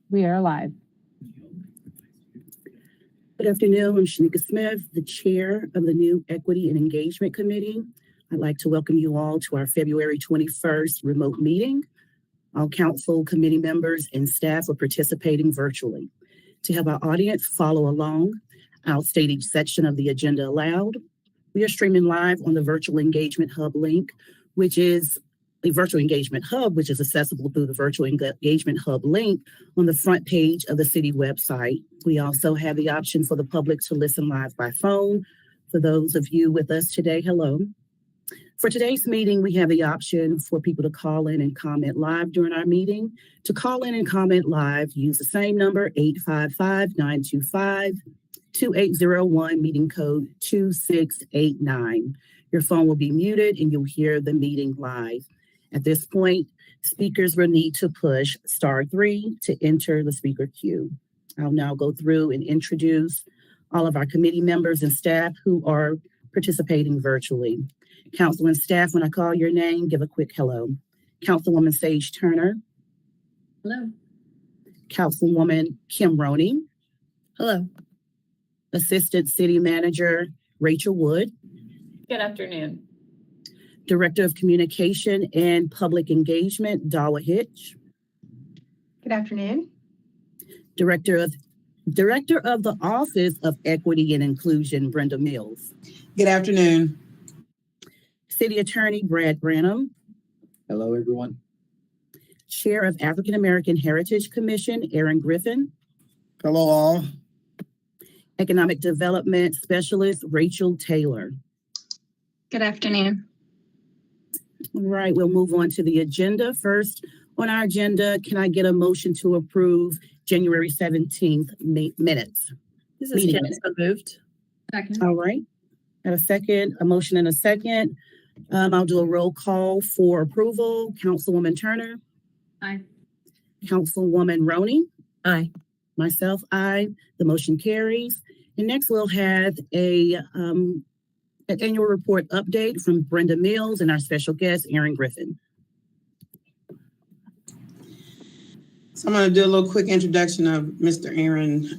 We are live. Good afternoon. I'm Shanika Smith, the chair of the new Equity and Engagement Committee. I'd like to welcome you all to our February 21st remote meeting. All council committee members and staff are participating virtually. To have our audience follow along, I'll state each section of the agenda aloud. We are streaming live on the Virtual Engagement Hub link, which is the Virtual Engagement Hub, which is accessible through the Virtual Engagement Hub link on the front page of the city website. We also have the option for the public to listen live by phone. For those of you with us today, hello. For today's meeting, we have the option for people to call in and comment live during our meeting. To call in and comment live, use the same number, 855-925-2801, meeting code 2689. Your phone will be muted and you'll hear the meeting live. At this point, speakers will need to push *3 to enter the speaker queue. I'll now go through and introduce all of our committee members and staff who are participating virtually. Council and staff, when I call your name, give a quick hello. Councilwoman Sage Turner. Hello. Councilwoman Kim Roney. Hello. Assistant City Manager Rachel Wood. Good afternoon. Director of Communication and Public Engagement, Dawa Hitch. Good afternoon. Director of the Office of Equity and Inclusion, Brenda Mills. Good afternoon. City Attorney Brad Branham. Hello, everyone. Chair of African American Heritage Commission, Aaron Griffin. Hello, all. Economic Development Specialist, Rachel Taylor. Good afternoon. All right, we'll move on to the agenda. First on our agenda, can I get a motion to approve January 17th minutes? This is Kim. Kim. So moved. Second. All right, a motion and a second. I'll do a roll call for approval. Councilwoman Turner. Aye. Councilwoman Roney. Aye. Myself, aye. The motion carries. And next we'll have an annual report update from Brenda Mills and our special guest, Aaron Griffin. So I'm going to do a little quick introduction of Mr. Aaron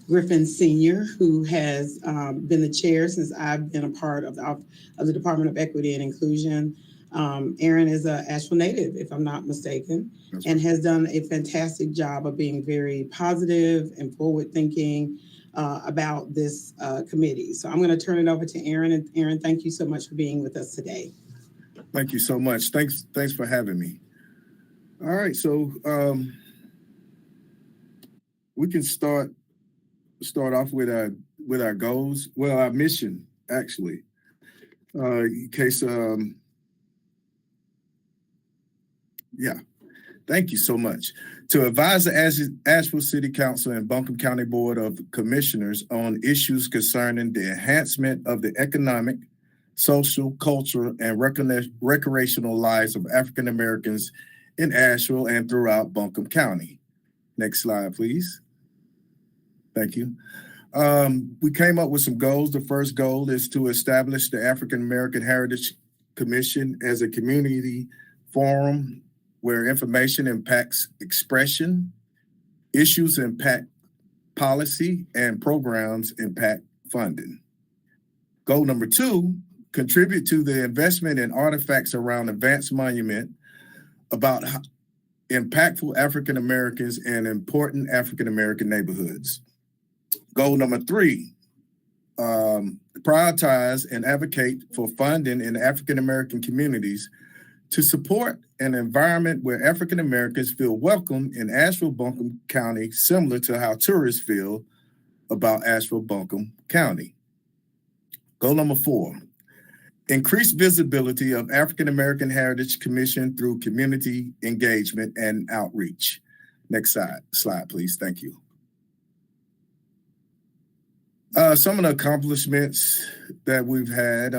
Griffin Sr., who has been the chair since I've been a part of the Department of Equity and Inclusion. Aaron is an Asheville native, if I'm not mistaken, and has done a fantastic job of being very positive and forward-thinking about this committee. So I'm going to turn it over to Aaron. And Aaron, thank you so much for being with us today. Thank you so much. Thanks for having me. All right, so we can start off with our goals. Well, our mission, actually. In case, thank you so much. To advise the Asheville City Council and Buncombe County Board of Commissioners on issues concerning the enhancement of the economic, social, cultural, and recreational lives of African Americans in Asheville and throughout Buncombe County. Next slide, please. Thank you. We came up with some goals. The first goal is to establish the African American Heritage Commission as a community forum where information impacts expression, issues impact policy, and programs impact funding. Goal number 2, contribute to the investment in artifacts around Advanced Monument about impactful African Americans and important African American neighborhoods. Goal number 3, prioritize and advocate for funding in African American communities to support an environment where African Americans feel welcome in Asheville, Buncombe County, similar to how tourists feel about Asheville, Buncombe County. Goal number 4, increase visibility of African American Heritage Commission through community engagement and outreach. Next slide, please. Thank you. Some of the accomplishments that we've had,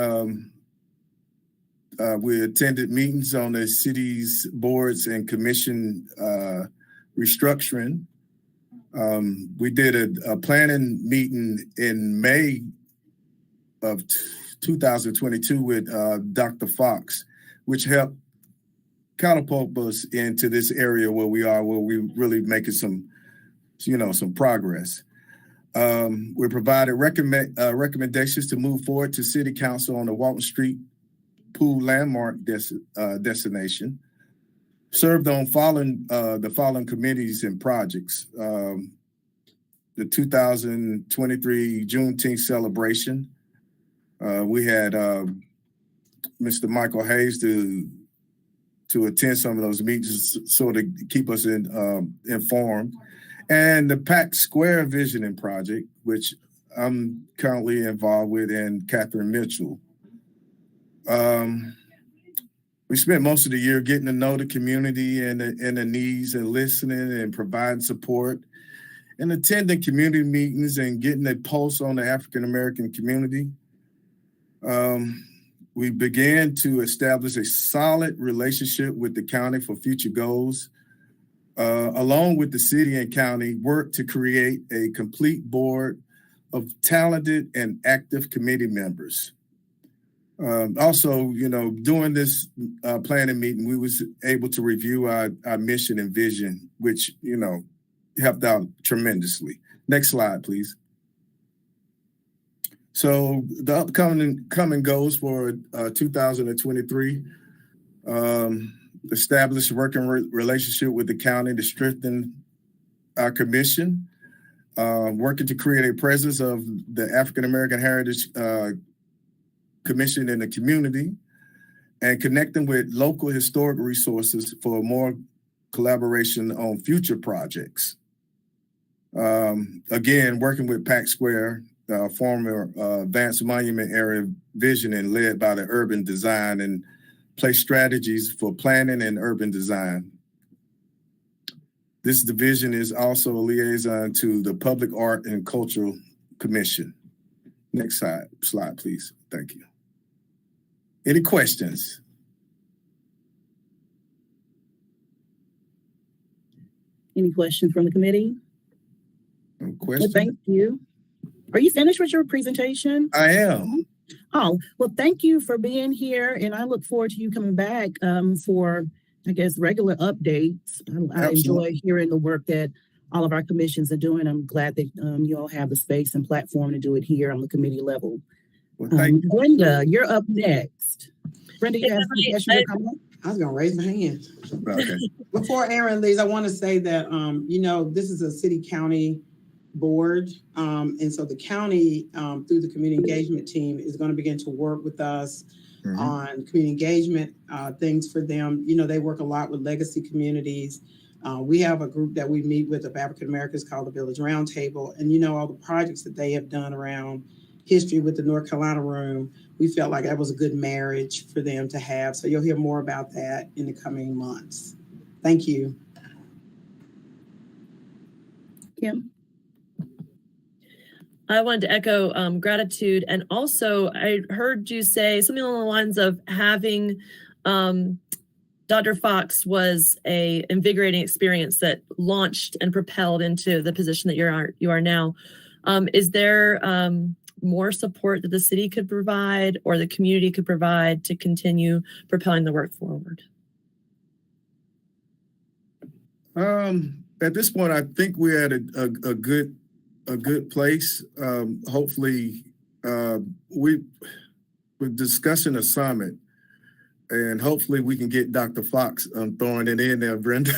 we attended meetings on the city's boards and commission restructuring. We did a planning meeting in May of 2022 with Dr. Fox, which helped catapult us into this area where we are, where we're really making some progress. We provided recommendations to move forward to City Council on the Walton Street Pool Landmark destination. Served on the following committees and projects. The 2023 Juneteenth celebration. We had Mr. Michael Hayes to attend some of those meetings, sort of keep us informed. And the Pack Square Visioning Project, which I'm currently involved with, and Catherine Mitchell. We spent most of the year getting to know the community and the needs, and listening and providing support, and attending community meetings and getting a pulse on the African-American community. We began to establish a solid relationship with the county for future goals. Along with the city and county, work to create a complete board of talented and active committee members. Also, during this planning meeting, we was able to review our mission and vision, which, helped out tremendously. Next slide, please. So the upcoming goals for 2023, establish working relationship with the county to strengthen our commission, working to create a presence of the African American Heritage Commission in the community, and connecting with local historic resources for more collaboration on future projects. Again, working with Pack Square, former Advanced Monument Area Visioning led by the urban design, and place strategies for planning and urban design. This division is also a liaison to the Public Art and Cultural Commission. Next slide, please. Thank you. Any questions? Any questions from the committee? No Well, questions? thank you. Are you finished with your presentation? I am. Oh, well, thank you for being here, and I look forward to you coming back for, I guess, regular updates. I enjoy hearing the work that all of our commissions are doing. I'm glad that you all have the space and platform to do it here on the committee level. Well, thank you. Brenda, you're up next. Brenda, you have some questions or comments? I was gonna raise my hand. Okay. Before Aaron leaves, I want to say that, this is a city-county board. And so the county, through the community engagement team, is going to begin to work with us on community engagement things for them. They work a lot with legacy communities. We have a group that we meet with of African Americans called the Village Roundtable. And all the projects that they have done around history with the North Carolina Room, we felt like that was a good marriage for them to have. So you'll hear more about that in the coming months. Thank you. Kim? I wanted to echo gratitude. And also, I heard you say something along the lines of having Dr. Fox was a invigorating experience that launched and propelled into the position that you are now. Is there more support that the city could provide or the community could provide to continue propelling the work forward? At this point, I think we're at a good place. Hopefully, we're discussing a summit, and hopefully we can get Dr. Fox throwing it in there, Brenda.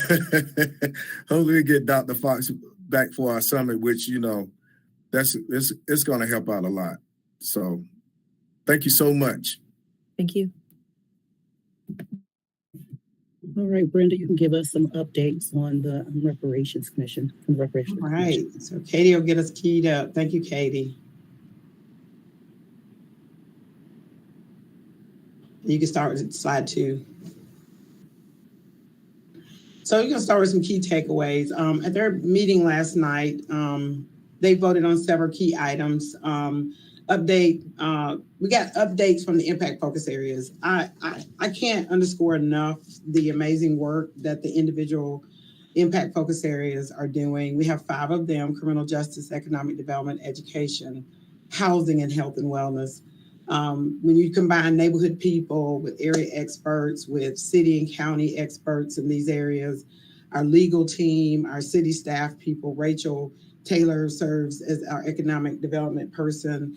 Hopefully we get Dr. Fox back for our summit, which it's going to help out a lot. So, thank you so much. Thank you. All right, Brenda, you can give us some updates on the Reparations Commission. All right, so Katie will get us keyed up. Thank you, Katie. You can start with slide 2. So you can start with some key takeaways. At their meeting last night, they voted on several key items. We got updates from the impact focus areas. I can't underscore enough the amazing work that the individual impact focus areas are doing. We have 5 of them: criminal justice, economic development, education, housing, and health and wellness. When you combine neighborhood people with area experts, with city and county experts in these areas, our legal team, our city staff people, Rachel Taylor serves as our economic development person,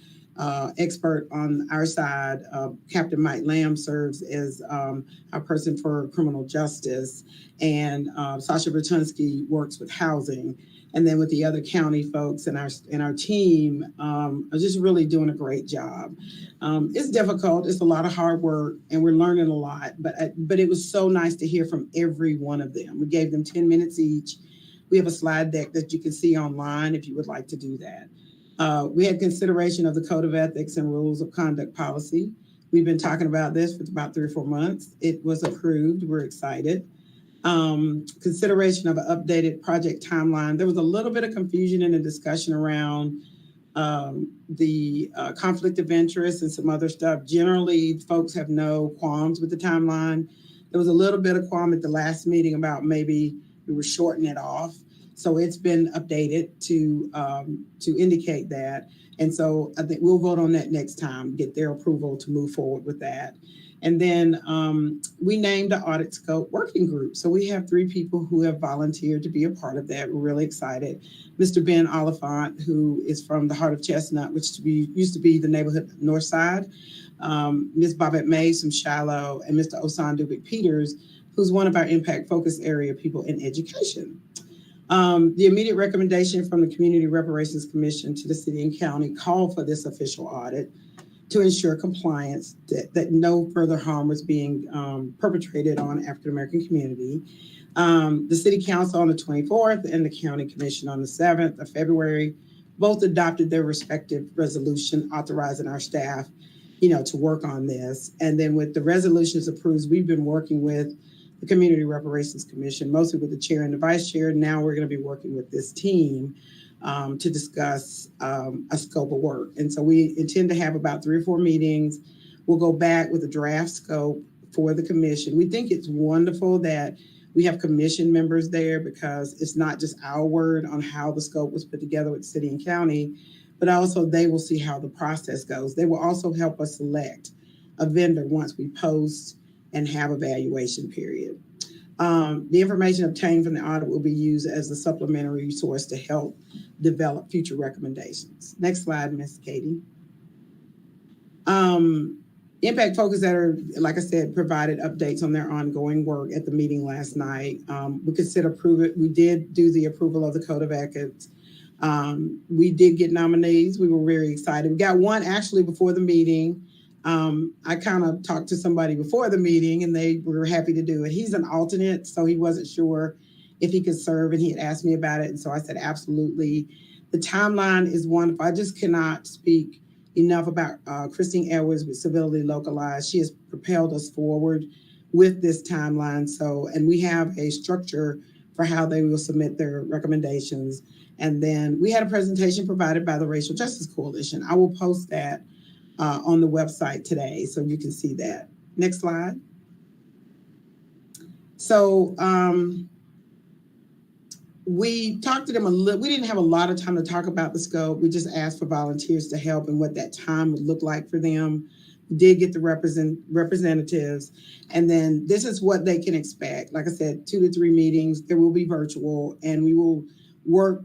expert on our side. Captain Mike Lamb serves as our person for criminal justice, and Sasha Bertunsky works with housing. And then with the other county folks and our team are just really doing a great job. It's difficult. It's a lot of hard work, and we're learning a lot. But it was so nice to hear from every one of them. We gave them 10 minutes each. We have a slide deck that you can see online if you would like to do that. We had consideration of the Code of Ethics and Rules of Conduct policy. We've been talking about this for about 3 or 4 months. It was approved. We're excited. Consideration of an updated project timeline. There was a little bit of confusion in the discussion around the conflict of interest and some other stuff. Generally, folks have no qualms with the timeline. There was a little bit of qualm at the last meeting about maybe we were shortening it off. So it's been updated to indicate that. And so I think we'll vote on that next time, get their approval to move forward with that. And then we named the audit scope working group. So we have 3 people who have volunteered to be a part of that. We're really excited. Mr. Ben Oliphant, who is from the Heart of Chestnut, which used to be the neighborhood North Side. Ms. Bobette Mays from Shiloh, and Mr. Osan Dubik Peters, who's one of our impact focus area people in education. The immediate recommendation from the Community Reparations Commission to the city and county called for this official audit to ensure compliance, that no further harm was being perpetrated on African American community. The City Council on the 24th and the County Commission on the 7th of February both adopted their respective resolution authorizing our staff, to work on this. And then with the resolutions approved, we've been working with the Community Reparations Commission, mostly with the chair and the vice chair. Now we're going to be working with this team to discuss a scope of work. And so we intend to have about 3 or 4 meetings. We'll go back with a draft scope for the commission. We think it's wonderful that we have commission members there, because it's not just our word on how the scope was put together with city and county, but also they will see how the process goes. They will also help us select a vendor once we post and have evaluation period. The information obtained from the audit will be used as a supplementary resource to help develop future recommendations. Next slide, Ms. Katie. Impact Focus that are, like I said, provided updates on their ongoing work at the meeting last night. We did do the approval of the Code of Ethics. We did get nominees. We were very excited. We got one actually before the meeting. I kind of talked to somebody before the meeting and they were happy to do it. He's an alternate, so he wasn't sure if he could serve, and he had asked me about it. And so I said, absolutely. The timeline is wonderful. I just cannot speak enough about Christine Edwards with Civility Localized. She has propelled us forward with this timeline. So, and we have a structure for how they will submit their recommendations. And then we had a presentation provided by the Racial Justice Coalition. I will post that on the website today, so you can see that. Next slide. So we talked to them a little. We didn't have a lot of time to talk about the scope. We just asked for volunteers to help and what that time would look like for them. We did get the representatives, and then this is what they can expect. Like I said, 2 to 3 meetings. There will be virtual, and we will work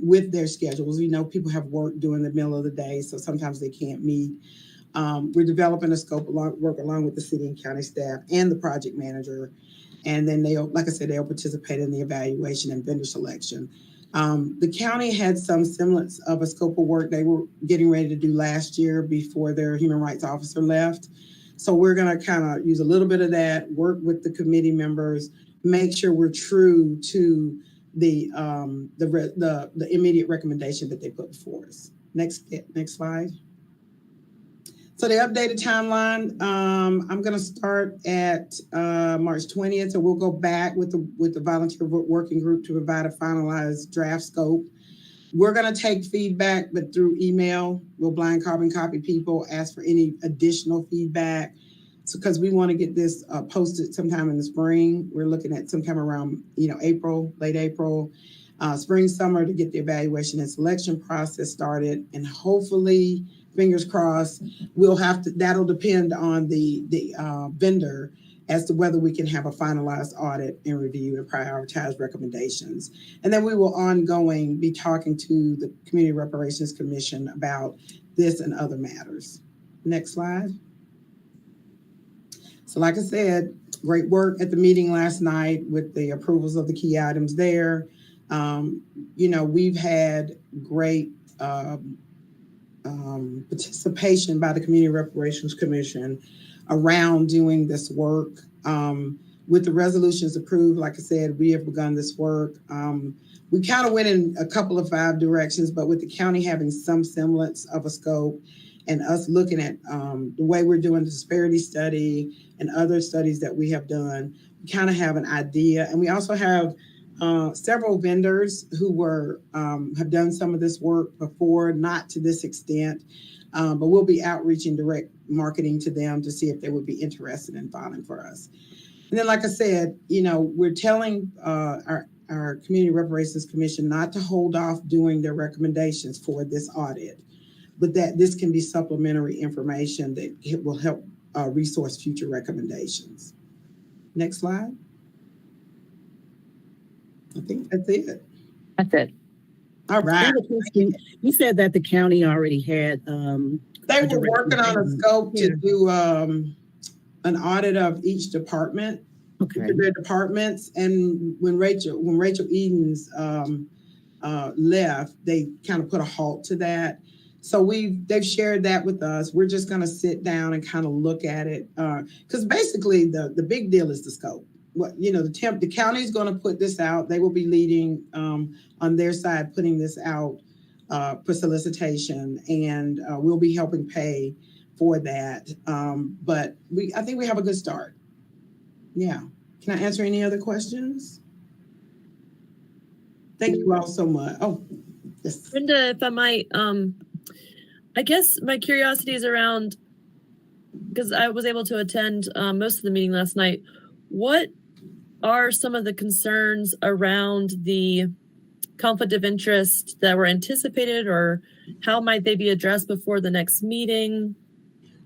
with their schedules. People have work during the middle of the day, so sometimes they can't meet. We're developing a scope work along with the city and county staff and the project manager. And then they'll participate in the evaluation and vendor selection. The county had some semblance of a scope of work they were getting ready to do last year before their human rights officer left. So we're going to kind of use a little bit of that, work with the committee members, make sure we're true to the immediate recommendation that they put before us. Next slide. So the updated timeline, I'm going to start at March 20th. So we'll go back with the volunteer working group to provide a finalized draft scope. We're going to take feedback, but through email. We'll blind carbon copy people, ask for any additional feedback. So because we want to get this posted sometime in the spring. We're looking at sometime around April, late April, spring, summer, to get the evaluation and selection process started. And hopefully fingers crossed. That'll depend on the vendor as to whether we can have a finalized audit and review and prioritize recommendations. And then we will ongoing be talking to the Community Reparations Commission about this and other matters. Next slide. So like I said, great work at the meeting last night with the approvals of the key items there. We've had great participation by the Community Reparations Commission around doing this work. With the resolutions approved, like I said, we have begun this work. We kind of went in a couple of 5 directions, but with the county having some semblance of a scope and us looking at the way we're doing the disparity study and other studies that we have done, we kind of have an idea. And we also have several vendors who have done some of this work before, not to this extent, but we'll be outreaching direct marketing to them to see if they would be interested in filing for us. And then, like I said, we're telling our Community Reparations Commission not to hold off doing their recommendations for this audit, but that this can be supplementary information that it will help resource future recommendations. Next slide. I think that's it. That's it. All right. You said that the county already had. They were working on a scope to do an audit of each department, their departments. And when Rachel Edens left, they kind of put a halt to that. So they've shared that with us. We're just going to sit down and kind of look at it because basically the big deal is the scope. The county is going to put this out. They will be leading on their side, putting this out for solicitation, and we'll be helping pay for that. But I think we have a good start. Yeah. Can I answer any other questions? Thank you all so much. Oh, yes. Brenda, if I might, I guess my curiosity is around, because I was able to attend most of the meeting last night. What are some of the concerns around the conflict of interest that were anticipated, or how might they be addressed before the next meeting?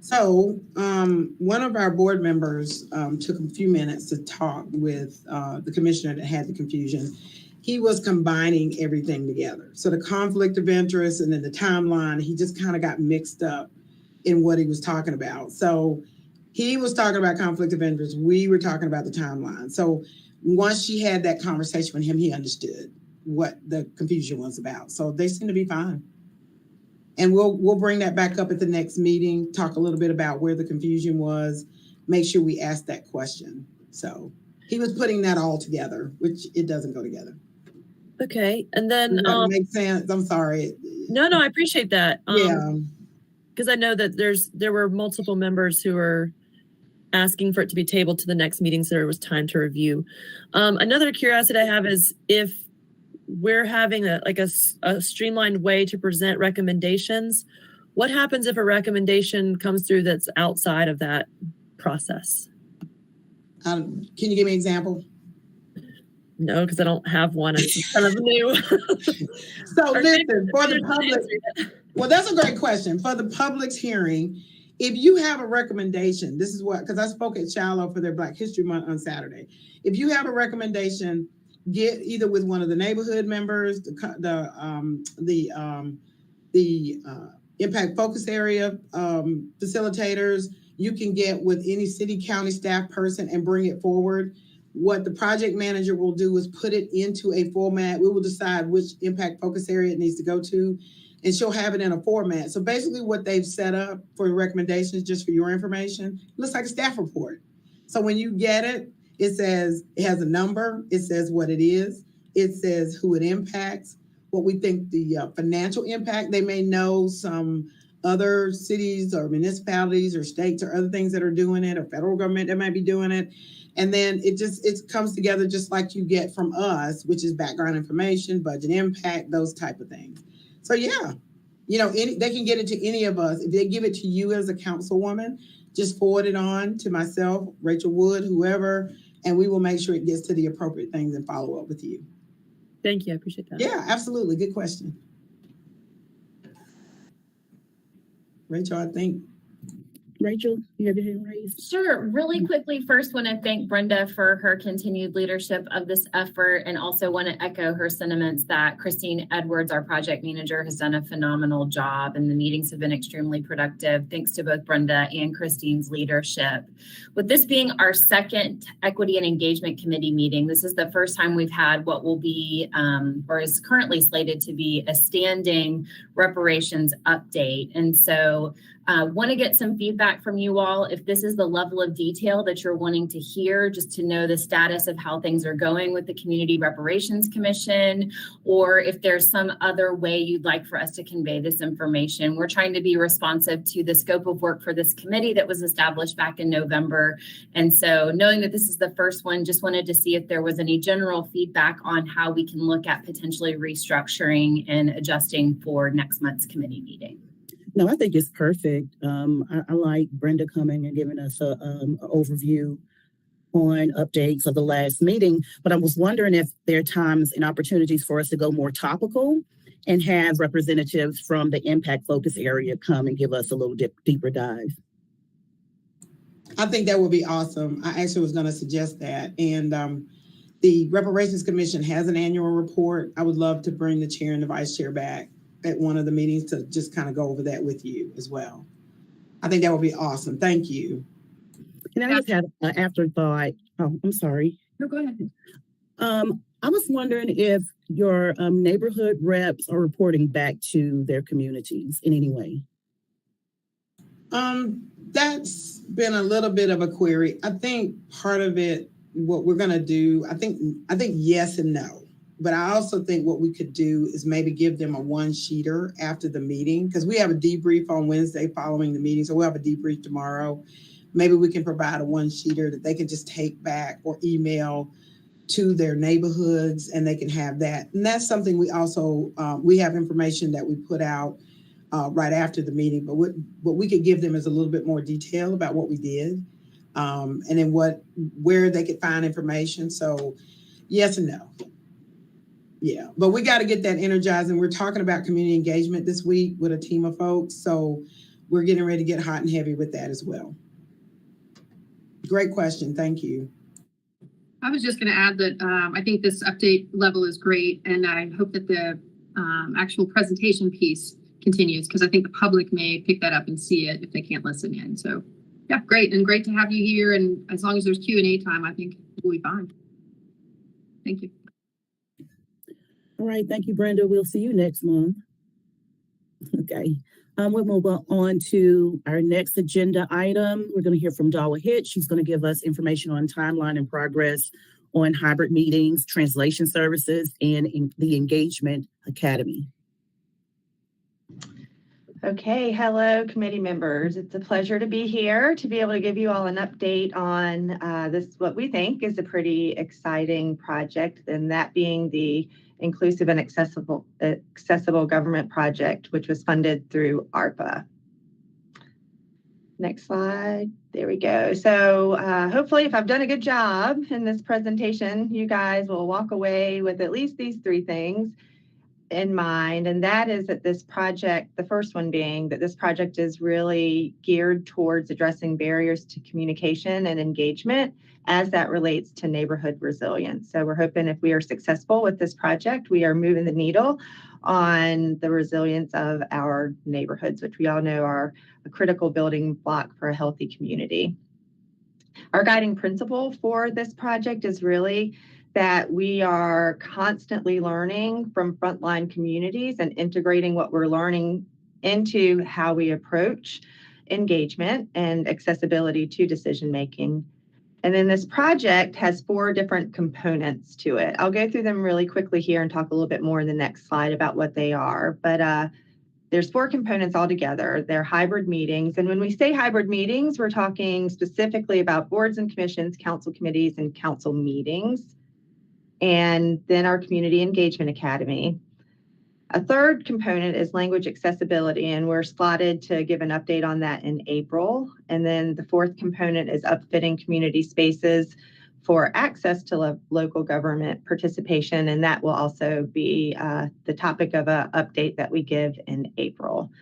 So one of our board members took a few minutes to talk with the commissioner that had the confusion. He was combining everything together. So the conflict of interest and then the timeline, he just kind of got mixed up in what he was talking about. So he was talking about conflict of interest. We were talking about the timeline. So once she had that conversation with him, he understood what the confusion was about. So they seem to be fine. And we'll bring that back up at the next meeting, talk a little bit about where the confusion was, make sure we ask that question. So he was putting that all together, which it doesn't go together. Okay. And then Does that make sense? I'm sorry. No, I appreciate that. Yeah. Because I know that there were multiple members who were asking for it to be tabled to the next meeting, so there was time to review. Another curiosity I have is if we're having a streamlined way to present recommendations, what happens if a recommendation comes through that's outside of that process? Can you give me an example? No, because I don't have one. It's kind of new. So listen, for the public, well, that's a great question. For the public's hearing, if you have a recommendation, this is what, because I spoke at Shiloh for their Black History Month on Saturday. If you have a recommendation, get either with one of the neighborhood members, the impact focus area facilitators. You can get with any city, county staff person and bring it forward. What the project manager will do is put it into a format. We will decide which impact focus area it needs to go to, and she'll have it in a format. So basically what they've set up for recommendations, just for your information, looks like a staff report. So when you get it, it says, it has a number, it says what it is, it says who it impacts, what we think the financial impact. They may know some other cities or municipalities or states or other things that are doing it, or federal government that might be doing it. And then it comes together just like you get from us, which is background information, budget impact, those type of things. So yeah, they can get it to any of us. If they give it to you as a councilwoman, just forward it on to myself, Rachel Wood, whoever, and we will make sure it gets to the appropriate things and follow up with you. Thank you. I appreciate that. Yeah, absolutely. Good question. Rachel, I think. Rachel, you have your hand raised? Sure. Really quickly, first want to thank Brenda for her continued leadership of this effort, and also want to echo her sentiments that Christine Edwards, our project manager, has done a phenomenal job, and the meetings have been extremely productive thanks to both Brenda and Christine's leadership. With this being our second Equity and Engagement Committee meeting, this is the first time we've had what will be, or is currently slated to be, a standing reparations update. And so want to get some feedback from you all if this is the level of detail that you're wanting to hear, just to know the status of how things are going with the Community Reparations Commission, or if there's some other way you'd like for us to convey this information. We're trying to be responsive to the scope of work for this committee that was established back in November. And so knowing that this is the first one, just wanted to see if there was any general feedback on how we can look at potentially restructuring and adjusting for next month's committee meeting. No, I think it's perfect. I like Brenda coming and giving us an overview on updates of the last meeting, but I was wondering if there are times and opportunities for us to go more topical and have representatives from the impact focus area come and give us a little deeper dive. I think that would be awesome. I actually was going to suggest that. And the Reparations Commission has an annual report. I would love to bring the chair and the vice chair back at one of the meetings to just kind of go over that with you as well. I think that would be awesome. Thank you. And I just had an afterthought. Oh, I'm sorry. No, go ahead. I was wondering if your neighborhood reps are reporting back to their communities in any way. That's been a little bit of a query. I think part of it, what we're going to do, I think yes and no. But I also think what we could do is maybe give them a one-sheeter after the meeting, because we have a debrief on Wednesday following the meeting. So we'll have a debrief tomorrow. Maybe we can provide a one-sheeter that they can just take back or email to their neighborhoods, and they can have that. And that's something we also, we have information that we put out right after the meeting. But what we could give them is a little bit more detail about what we did, and then where they could find information. So yes and no. Yeah, but we got to get that energized, and we're talking about community engagement this week with a team of folks. So we're getting ready to get hot and heavy with that as well. Great question. Thank you. I was just going to add that I think this update level is great, and I hope that the actual presentation piece continues, because I think the public may pick that up and see it if they can't listen in. So yeah, great, and great to have you here. And as long as there's Q&A time, I think we'll be fine. Thank you. All right. Thank you, Brenda. We'll see you next month. Okay. We'll move on to our next agenda item. We're going to hear from Dawa Hitch. She's going to give us information on timeline and progress on hybrid meetings, translation services, and the Engagement Academy. Okay, hello committee members. It's a pleasure to be here to be able to give you all an update on this, what we think is a pretty exciting project, and that being the Inclusive and Accessible Government Project, which was funded through ARPA. Next slide. There we go. So hopefully, if I've done a good job in this presentation, you guys will walk away with at least these three things in mind. And that is that this project, the first one being that this project is really geared towards addressing barriers to communication and engagement as that relates to neighborhood resilience. So we're hoping if we are successful with this project, we are moving the needle on the resilience of our neighborhoods, which we all know are a critical building block for a healthy community. Our guiding principle for this project is really that we are constantly learning from frontline communities and integrating what we're learning into how we approach engagement and accessibility to decision making. And then this project has 4 different components to it. I'll go through them really quickly here and talk a little bit more in the next slide about what they are. But there's 4 components altogether. They're hybrid meetings. And when we say hybrid meetings, we're talking specifically about boards and commissions, council committees, and council meetings. And then our Community Engagement Academy. A third component is language accessibility, and we're slotted to give an update on that in April. And then the 4th component is upfitting community spaces for access to local government participation, and that will also be the topic of an update that we give in April.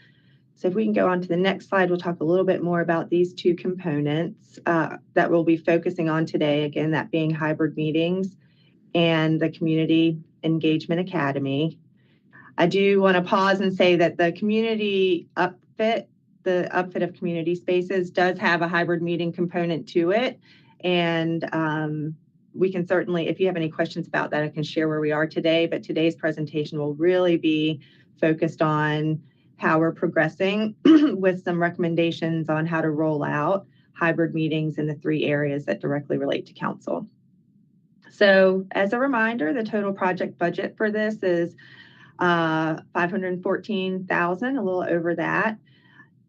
So if we can go on to the next slide, we'll talk a little bit more about these two components that we'll be focusing on today. Again, that being hybrid meetings and the Community Engagement Academy. I do want to pause and say that the community upfit, the upfit of community spaces, does have a hybrid meeting component to it. And we can certainly, if you have any questions about that, I can share where we are today. But today's presentation will really be focused on how we're progressing with some recommendations on how to roll out hybrid meetings in the 3 areas that directly relate to council. So as a reminder, the total project budget for this is $514,000, a little over that.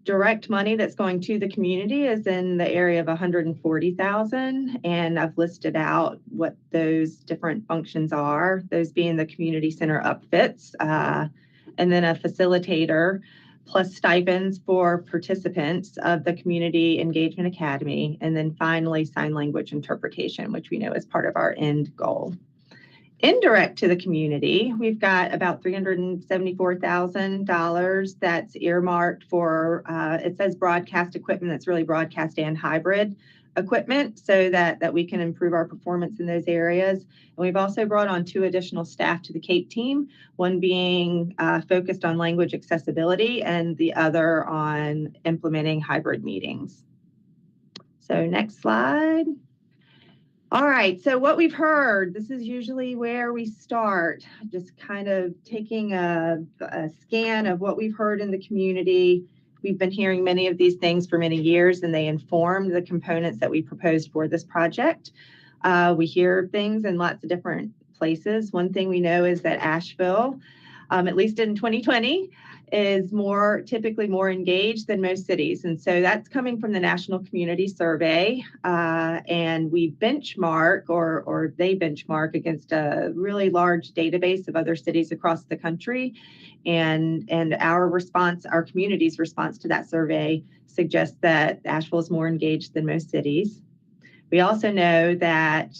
Direct money that's going to the community is in the area of $140,000, and I've listed out what those different functions are, those being the community center upfits, and then a facilitator, plus stipends for participants of the Community Engagement Academy, and then finally sign language interpretation, which we know is part of our end goal. Indirect to the community, we've got about $374,000 that's earmarked for, it says broadcast equipment, that's really broadcast and hybrid equipment, so that we can improve our performance in those areas. And we've also brought on 2 additional staff to the CAPE team, one being focused on language accessibility and the other on implementing hybrid meetings. So next slide. All right, so what we've heard, this is usually where we start, just kind of taking a scan of what we've heard in the community. We've been hearing many of these things for many years, and they informed the components that we proposed for this project. We hear things in lots of different places. One thing we know is that Asheville, at least in 2020, is typically more engaged than most cities. And so that's coming from the National Community Survey. And we benchmark, or they benchmark against a really large database of other cities across the country. And our response, our community's response to that survey suggests that Asheville is more engaged than most cities. We also know that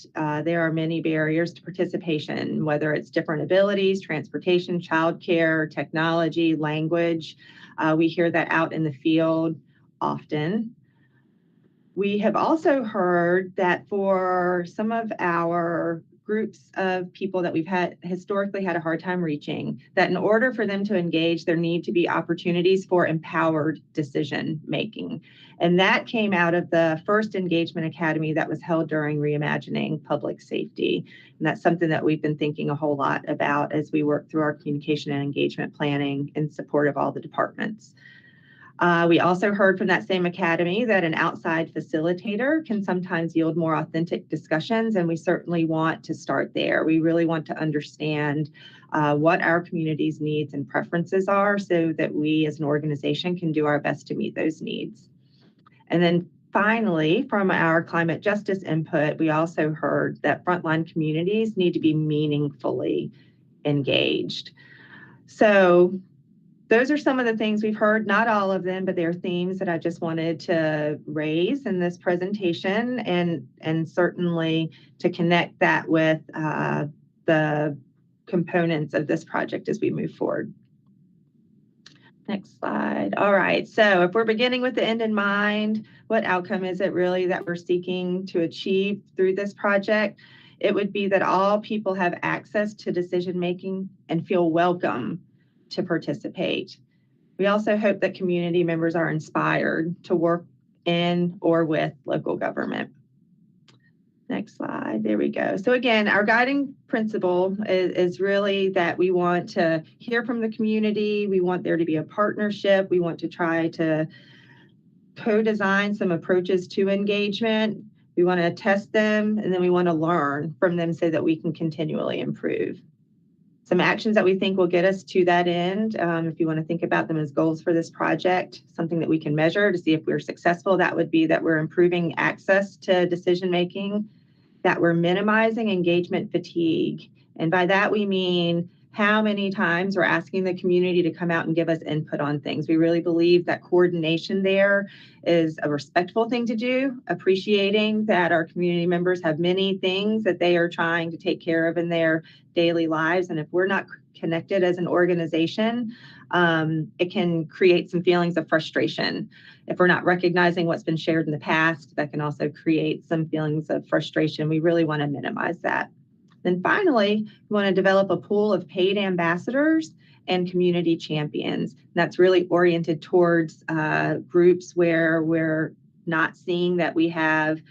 there are many barriers to participation, whether it's different abilities, transportation, childcare, technology, language. We hear that out in the field often. We have also heard that for some of our groups of people that we've historically had a hard time reaching, that in order for them to engage, there need to be opportunities for empowered decision making. And that came out of the first engagement academy that was held during Reimagining Public Safety. And that's something that we've been thinking a whole lot about as we work through our communication and engagement planning in support of all the departments. We also heard from that same academy that an outside facilitator can sometimes yield more authentic discussions, and we certainly want to start there. We really want to understand what our community's needs and preferences are so that we as an organization can do our best to meet those needs. And then finally, from our climate justice input, we also heard that frontline communities need to be meaningfully engaged. So those are some of the things we've heard, not all of them, but they're themes that I just wanted to raise in this presentation, and certainly to connect that with the components of this project as we move forward. Next slide. All right, so if we're beginning with the end in mind, what outcome is it really that we're seeking to achieve through this project? It would be that all people have access to decision making and feel welcome to participate. We also hope that community members are inspired to work in or with local government. Next slide, there we go. So again, our guiding principle is really that we want to hear from the community. We want there to be a partnership. We want to try to co-design some approaches to engagement. We want to test them, and then we want to learn from them so that we can continually improve. Some actions that we think will get us to that end, if you want to think about them as goals for this project, something that we can measure to see if we're successful, that would be that we're improving access to decision-making, that we're minimizing engagement fatigue. And by that, we mean how many times we're asking the community to come out and give us input on things. We really believe that coordination there is a respectful thing to do, appreciating that our community members have many things that they are trying to take care of in their daily lives. And if we're not connected as an organization, it can create some feelings of frustration. If we're not recognizing what's been shared in the past, that can also create some feelings of frustration. We really want to minimize that. Then finally, we want to develop a pool of paid ambassadors and community champions. That's really oriented towards groups where we're not seeing that we have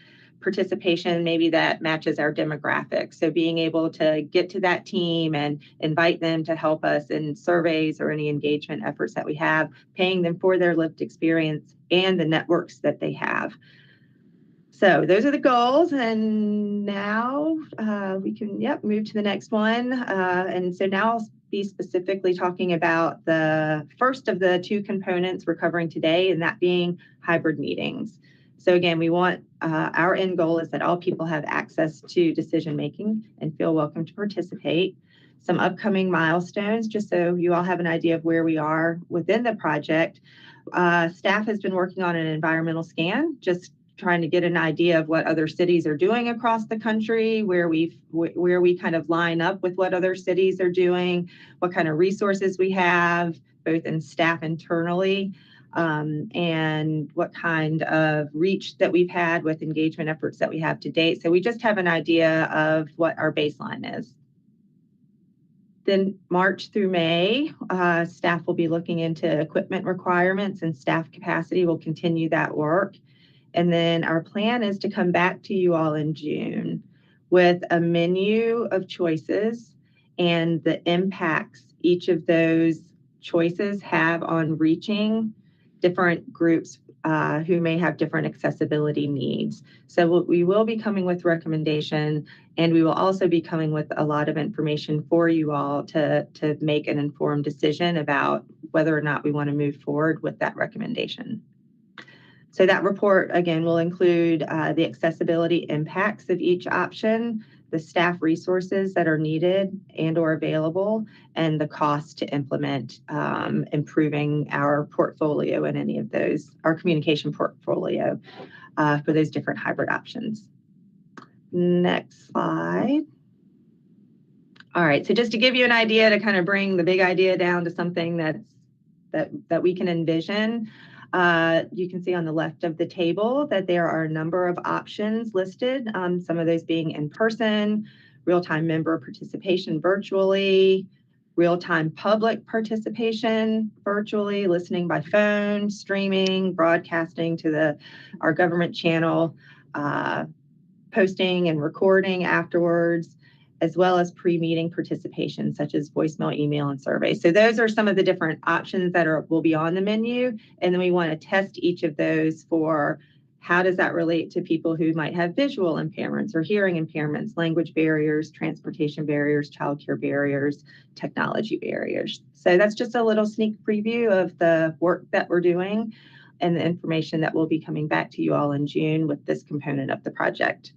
participation maybe that matches our demographics. So being able to get to that team and invite them to help us in surveys or any engagement efforts that we have, paying them for their lived experience and the networks that they have. So those are the goals, and now we can move to the next one. And so now I'll be specifically talking about the first of the two components we're covering today, and that being hybrid meetings. So again, we want our end goal is that all people have access to decision making and feel welcome to participate. Some upcoming milestones, just so you all have an idea of where we are within the project. Staff has been working on an environmental scan, just trying to get an idea of what other cities are doing across the country, where we kind of line up with what other cities are doing, what kind of resources we have, both in staff internally, and what kind of reach that we've had with engagement efforts that we have to date. So we just have an idea of what our baseline is. Then March through May, staff will be looking into equipment requirements and staff capacity. We'll continue that work. And then our plan is to come back to you all in June with a menu of choices and the impacts each of those choices have on reaching different groups who may have different accessibility needs. So we will be coming with recommendation, and we will also be coming with a lot of information for you all to make an informed decision about whether or not we want to move forward with that recommendation. So that report, again, will include the accessibility impacts of each option, the staff resources that are needed and or available, and the cost to implement improving our portfolio in any of those, our communication portfolio for those different hybrid options. Next slide. All right, so just to give you an idea to kind of bring the big idea down to something that we can envision. You can see on the left of the table that there are a number of options listed, some of those being in person, real-time member participation virtually, real-time public participation virtually, listening by phone, streaming, broadcasting to our government channel, posting and recording afterwards, as well as pre-meeting participation, such as voicemail, email, and survey. So those are some of the different options that will be on the menu. And then we want to test each of those for how does that relate to people who might have visual impairments or hearing impairments, language barriers, transportation barriers, childcare barriers, technology barriers. So that's just a little sneak preview of the work that we're doing and the information that will be coming back to you all in June with this component of the project.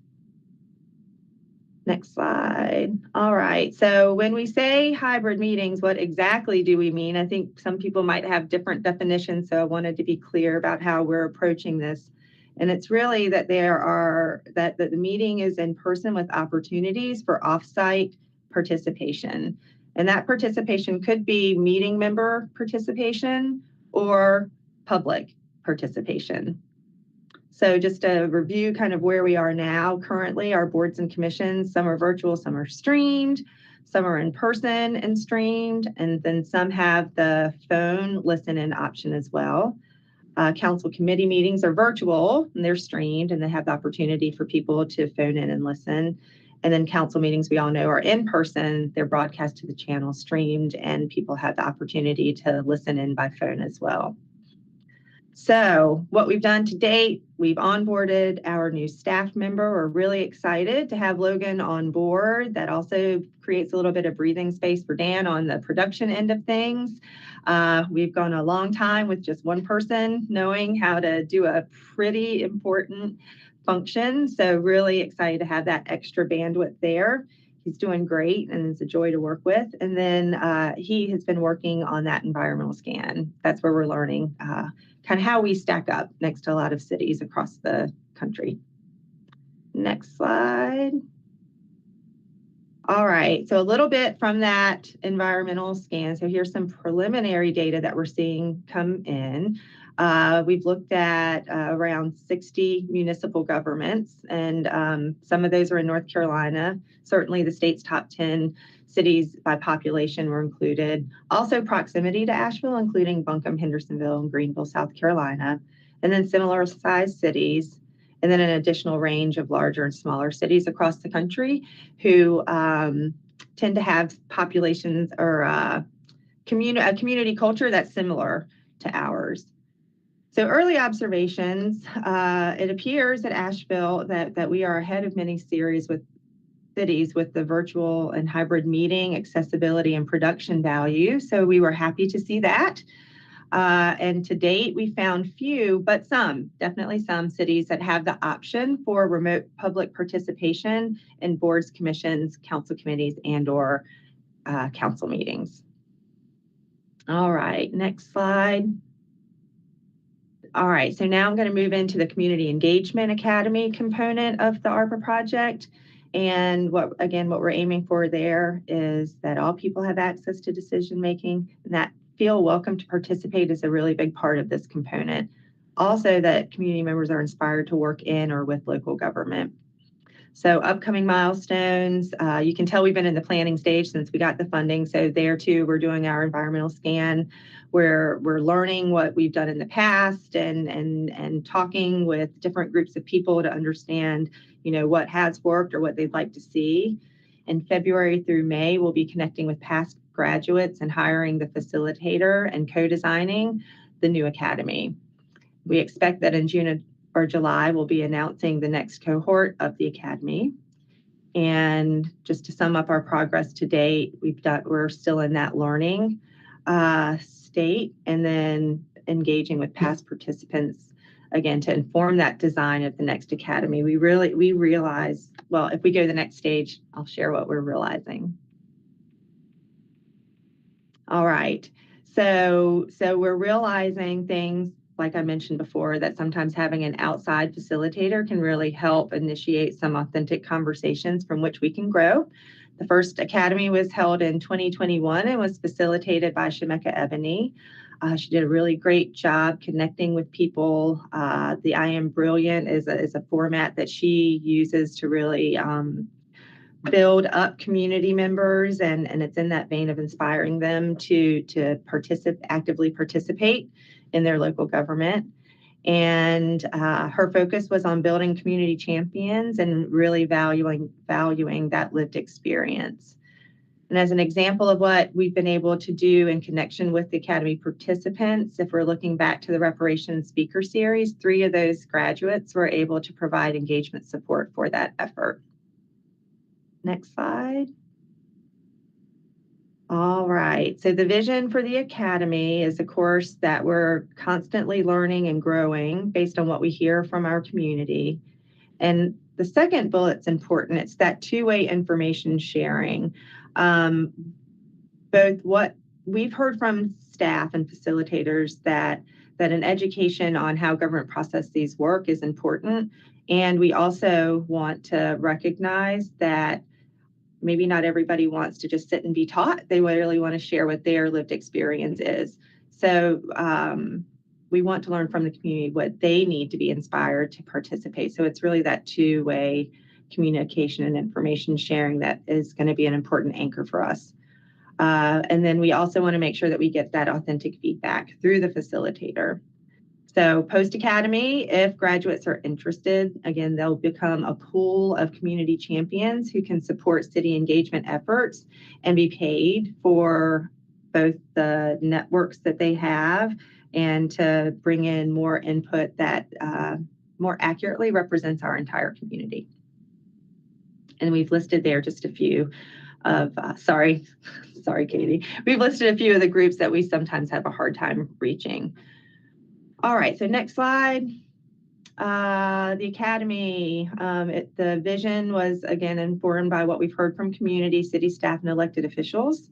Next slide. All right. So when we say hybrid meetings, what exactly do we mean? I think some people might have different definitions, so I wanted to be clear about how we're approaching this. And it's really that that the meeting is in person with opportunities for offsite participation. And that participation could be meeting member participation or public participation. So just to review kind of where we are now, currently our boards and commissions, some are virtual, some are streamed, some are in person and streamed, and then some have the phone listen-in option as well. Council committee meetings are virtual and they're streamed and they have the opportunity for people to phone in and listen. And then council meetings, we all know, are in person, they're broadcast to the channel, streamed, and people have the opportunity to listen in by phone as well. So what we've done to date, we've onboarded our new staff member. We're really excited to have Logan on board. That also creates a little bit of breathing space for Dan on the production end of things. We've gone a long time with just one person knowing how to do a pretty important function. So really excited to have that extra bandwidth there. He's doing great and it's a joy to work with. And then he has been working on that environmental scan. That's where we're learning kind of how we stack up next to a lot of cities across the country. Next slide. All right, so a little bit from that environmental scan. So here's some preliminary data that we're seeing come in. We've looked at around 60 municipal governments, and some of those are in North Carolina. Certainly the state's top 10 cities by population were included. Also proximity to Asheville, including Buncombe, Hendersonville, and Greenville, South Carolina. And then similar sized cities, and then an additional range of larger and smaller cities across the country who tend to have populations or a community culture that's similar to ours. So early observations, it appears at Asheville that we are ahead of many cities with the virtual and hybrid meeting, accessibility, and production value. So we were happy to see that. And to date, we found few, but some, definitely some cities that have the option for remote public participation in boards, commissions, council committees, and/or council meetings. All right, next slide. All right, so now I'm going to move into the Community Engagement Academy component of the ARPA project. And what we're aiming for there is that all people have access to decision making, and that feel welcome to participate is a really big part of this component. Also, that community members are inspired to work in or with local government. So upcoming milestones, you can tell we've been in the planning stage since we got the funding. So there too, we're doing our environmental scan. We're learning what we've done in the past and talking with different groups of people to understand, what has worked or what they'd like to see. In February through May, we'll be connecting with past graduates and hiring the facilitator and co-designing the new academy. We expect that in June or July, we'll be announcing the next cohort of the academy. And just to sum up our progress to date, we're still in that learning state, and then engaging with past participants again to inform that design of the next academy. We realize, well, if we go to the next stage, I'll share what we're realizing. All right, so we're realizing things, like I mentioned before, that sometimes having an outside facilitator can really help initiate some authentic conversations from which we can grow. The first academy was held in 2021 and was facilitated by Shemeka Ebony. She did a really great job connecting with people. The I Am Brilliant is a format that she uses to really build up community members, and it's in that vein of inspiring them to actively participate in their local government. And her focus was on building community champions and really valuing that lived experience. And as an example of what we've been able to do in connection with the Academy participants, if we're looking back to the Reparations Speaker Series, 3 of those graduates were able to provide engagement support for that effort. Next slide. All right, so the vision for the Academy is a course that we're constantly learning and growing based on what we hear from our community. And the second bullet's important. It's that two-way information sharing. Both what we've heard from staff and facilitators that an education on how government processes work is important. And we also want to recognize that maybe not everybody wants to just sit and be taught. They really want to share what their lived experience is. So we want to learn from the community what they need to be inspired to participate. So it's really that two-way communication and information sharing that is going to be an important anchor for us. And then we also want to make sure that we get that authentic feedback through the facilitator. So post-academy, if graduates are interested, again, they'll become a pool of community champions who can support city engagement efforts and be paid for both the networks that they have and to bring in more input that more accurately represents our entire community. And we've listed there just a few of, sorry, Katie. We've listed a few of the groups that we sometimes have a hard time reaching. All right, so next slide. The academy, the vision was again informed by what we've heard from community, city staff, and elected officials.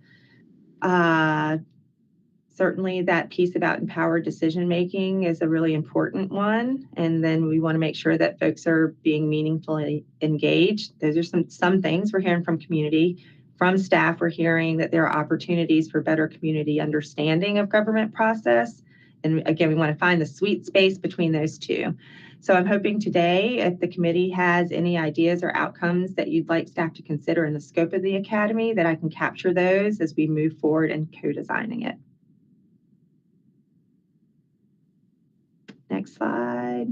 Certainly that piece about empowered decision-making is a really important one. And then we want to make sure that folks are being meaningfully engaged. Those are some things we're hearing from community. From staff, we're hearing that there are opportunities for better community understanding of government process. And again, we want to find the sweet space between those two. So I'm hoping today, if the committee has any ideas or outcomes that you'd like staff to consider in the scope of the academy, that I can capture those as we move forward in co-designing it. Next slide.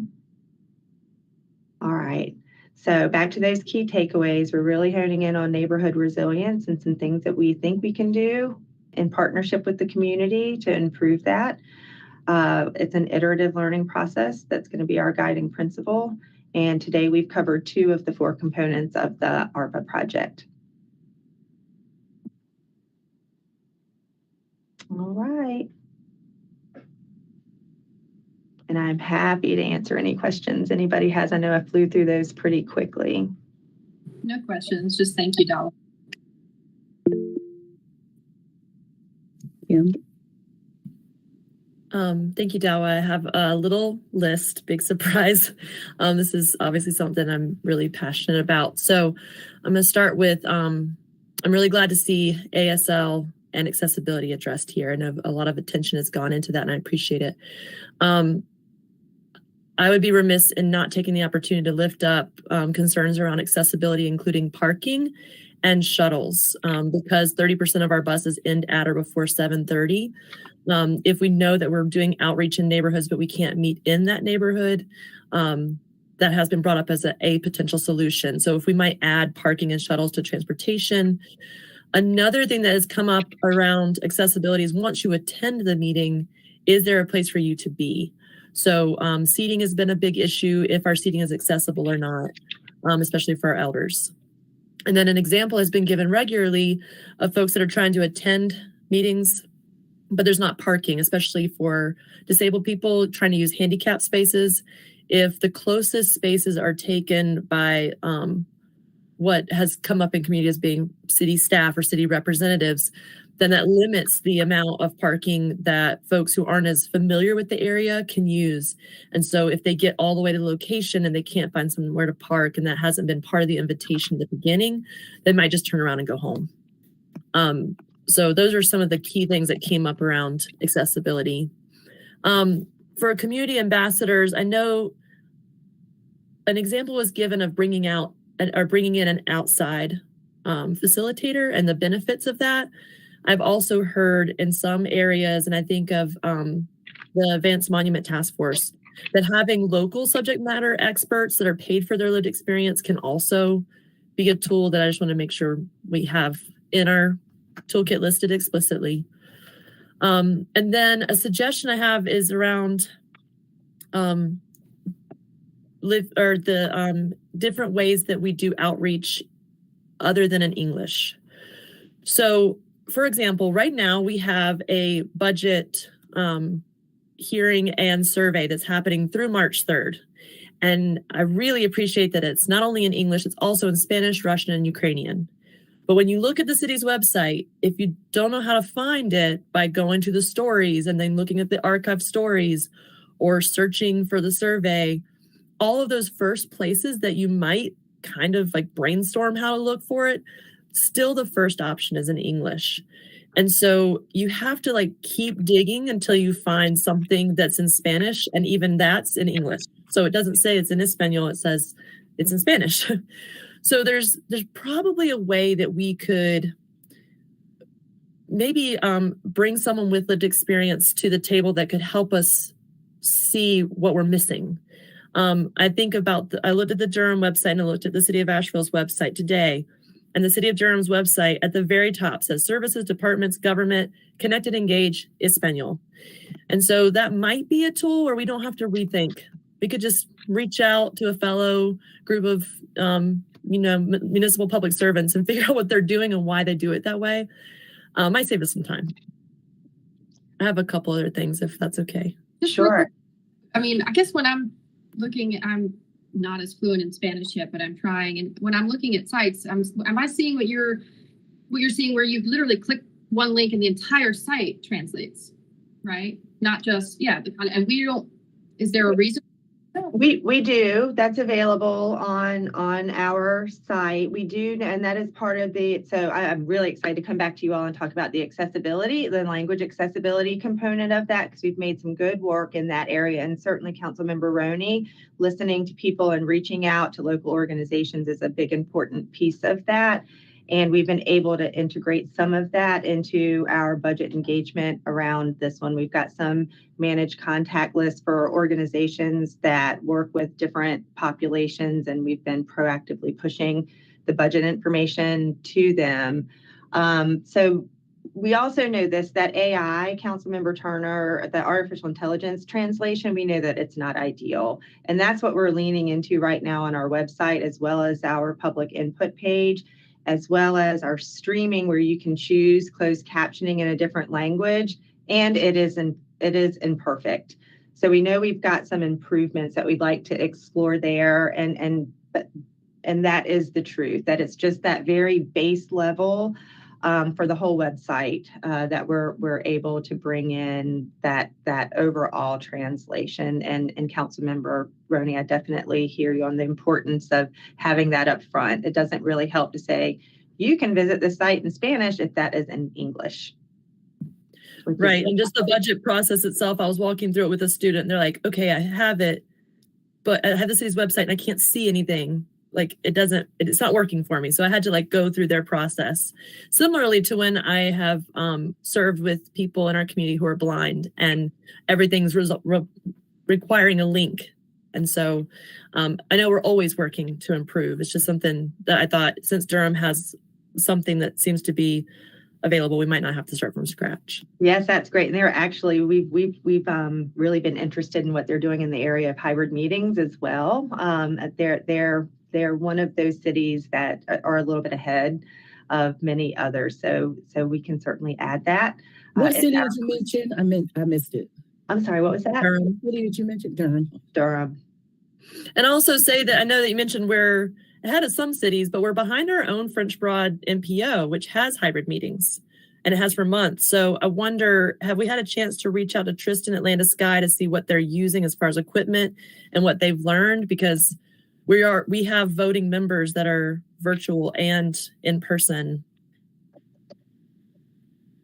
All right. So back to those key takeaways, we're really honing in on neighborhood resilience and some things that we think we can do in partnership with the community to improve that. It's an iterative learning process that's going to be our guiding principle. And today we've covered 2 of the 4 components of the ARPA project. All right. And I'm happy to answer any questions anybody has. I know I flew through those pretty quickly. No questions. Just thank you, Dala. Yeah. Thank you, Dawa. I have a little list, big surprise. This is obviously something I'm really passionate about. So I'm going to start with, I'm really glad to see ASL and accessibility addressed here. And a lot of attention has gone into that, and I appreciate it. I would be remiss in not taking the opportunity to lift up concerns around accessibility, including parking and shuttles, because 30% of our buses end at or before 7:30. If we know that we're doing outreach in neighborhoods, but we can't meet in that neighborhood, that has been brought up as a potential solution. So if we might add parking and shuttles to transportation. Another thing that has come up around accessibility is once you attend the meeting, is there a place for you to be? So seating has been a big issue, if our seating is accessible or not, especially for our elders. And then an example has been given regularly of folks that are trying to attend meetings, but there's not parking, especially for disabled people trying to use handicap spaces. If the closest spaces are taken by what has come up in community as being city staff or city representatives, then that limits the amount of parking that folks who aren't as familiar with the area can use. And so if they get all the way to the location and they can't find somewhere to park, and that hasn't been part of the invitation at the beginning, they might just turn around and go home. So those are some of the key things that came up around accessibility. For community ambassadors, I know an example was given of bringing in an outside facilitator and the benefits of that. I've also heard in some areas, and I think of the Advanced Monument Task Force, that having local subject matter experts that are paid for their lived experience can also be a tool that I just want to make sure we have in our toolkit listed explicitly. And then a suggestion I have is around different ways that we do outreach other than in English. So, for example, right now we have a budget hearing and survey that's happening through March 3rd. And I really appreciate that it's not only in English, it's also in Spanish, Russian, and Ukrainian. But when you look at the city's website, if you don't know how to find it by going to the stories and then looking at the archive stories or searching for the survey, all of those first places that you might kind of like brainstorm how to look for it, still the first option is in English. And so you have to like keep digging until you find something that's in Spanish, and even that's in English. So it doesn't say it's in Espanol, it says it's in Spanish. So there's probably a way that we could maybe bring someone with lived experience to the table that could help us see what we're missing. I think about, I looked at the Durham website and I looked at the City of Asheville's website today. And the City of Durham's website at the very top says services, departments, government, connected, engage, Espanol. And so that might be a tool where we don't have to rethink. We could just reach out to a fellow group of municipal public servants and figure out what they're doing and why they do it that way. Might save us some time. I have a couple other things if that's okay. Just Sure. I mean, I guess when I'm I'm not as fluent in Spanish yet, but I'm trying. And when I'm looking at sites, am I seeing what you're seeing, where you've literally clicked one link and the entire site translates, right? Not just, and we don't, is there a reason? We do. That's available on our site. We do, and that is part of the. So I'm really excited to come back to you all and talk about the accessibility, the language accessibility component of that, because we've made some good work in that area. And certainly, Councilmember Roney, listening to people and reaching out to local organizations is a big important piece of that. And we've been able to integrate some of that into our budget engagement around this one. We've got some managed contact lists for organizations that work with different populations, and we've been proactively pushing the budget information to them. So we also know that AI, Councilmember Turner, the artificial intelligence translation, we know that it's not ideal. And that's what we're leaning into right now on our website, as well as our public input page, as well as our streaming, where you can choose closed captioning in a different language, and it is imperfect. So we know we've got some improvements that we'd like to explore there, and that is the truth, that it's just that very base level for the whole website that we're able to bring in that overall translation. And Councilmember Roney, I definitely hear you on the importance of having that up front. It doesn't really help to say you can visit the site in Spanish if that is in English. Right. And just the budget process itself, I was walking through it with a student and they're like, okay, I have it, but I have the city's website and I can't see anything. Like it's not working for me. So I had to go through their process. Similarly to when I have served with people in our community who are blind, and everything's requiring a link. And so I know we're always working to improve. It's just something that I thought, since Durham has something that seems to be available, we might not have to start from scratch. Yes, that's great. And they're actually, we've really been interested in what they're doing in the area of hybrid meetings as well. They're one of those cities that are a little bit ahead of many others. So we can certainly add that. What city did you mention? I missed it. I'm sorry, what was that? Durham. What city did you mention? Durham. And also say that I know that you mentioned we're ahead of some cities, but we're behind our own French Broad MPO, which has hybrid meetings, and it has for months. So I wonder, have we had a chance to reach out to Tristan at Land of Sky to see what they're using as far as equipment and what they've learned? Because we have voting members that are virtual and in person.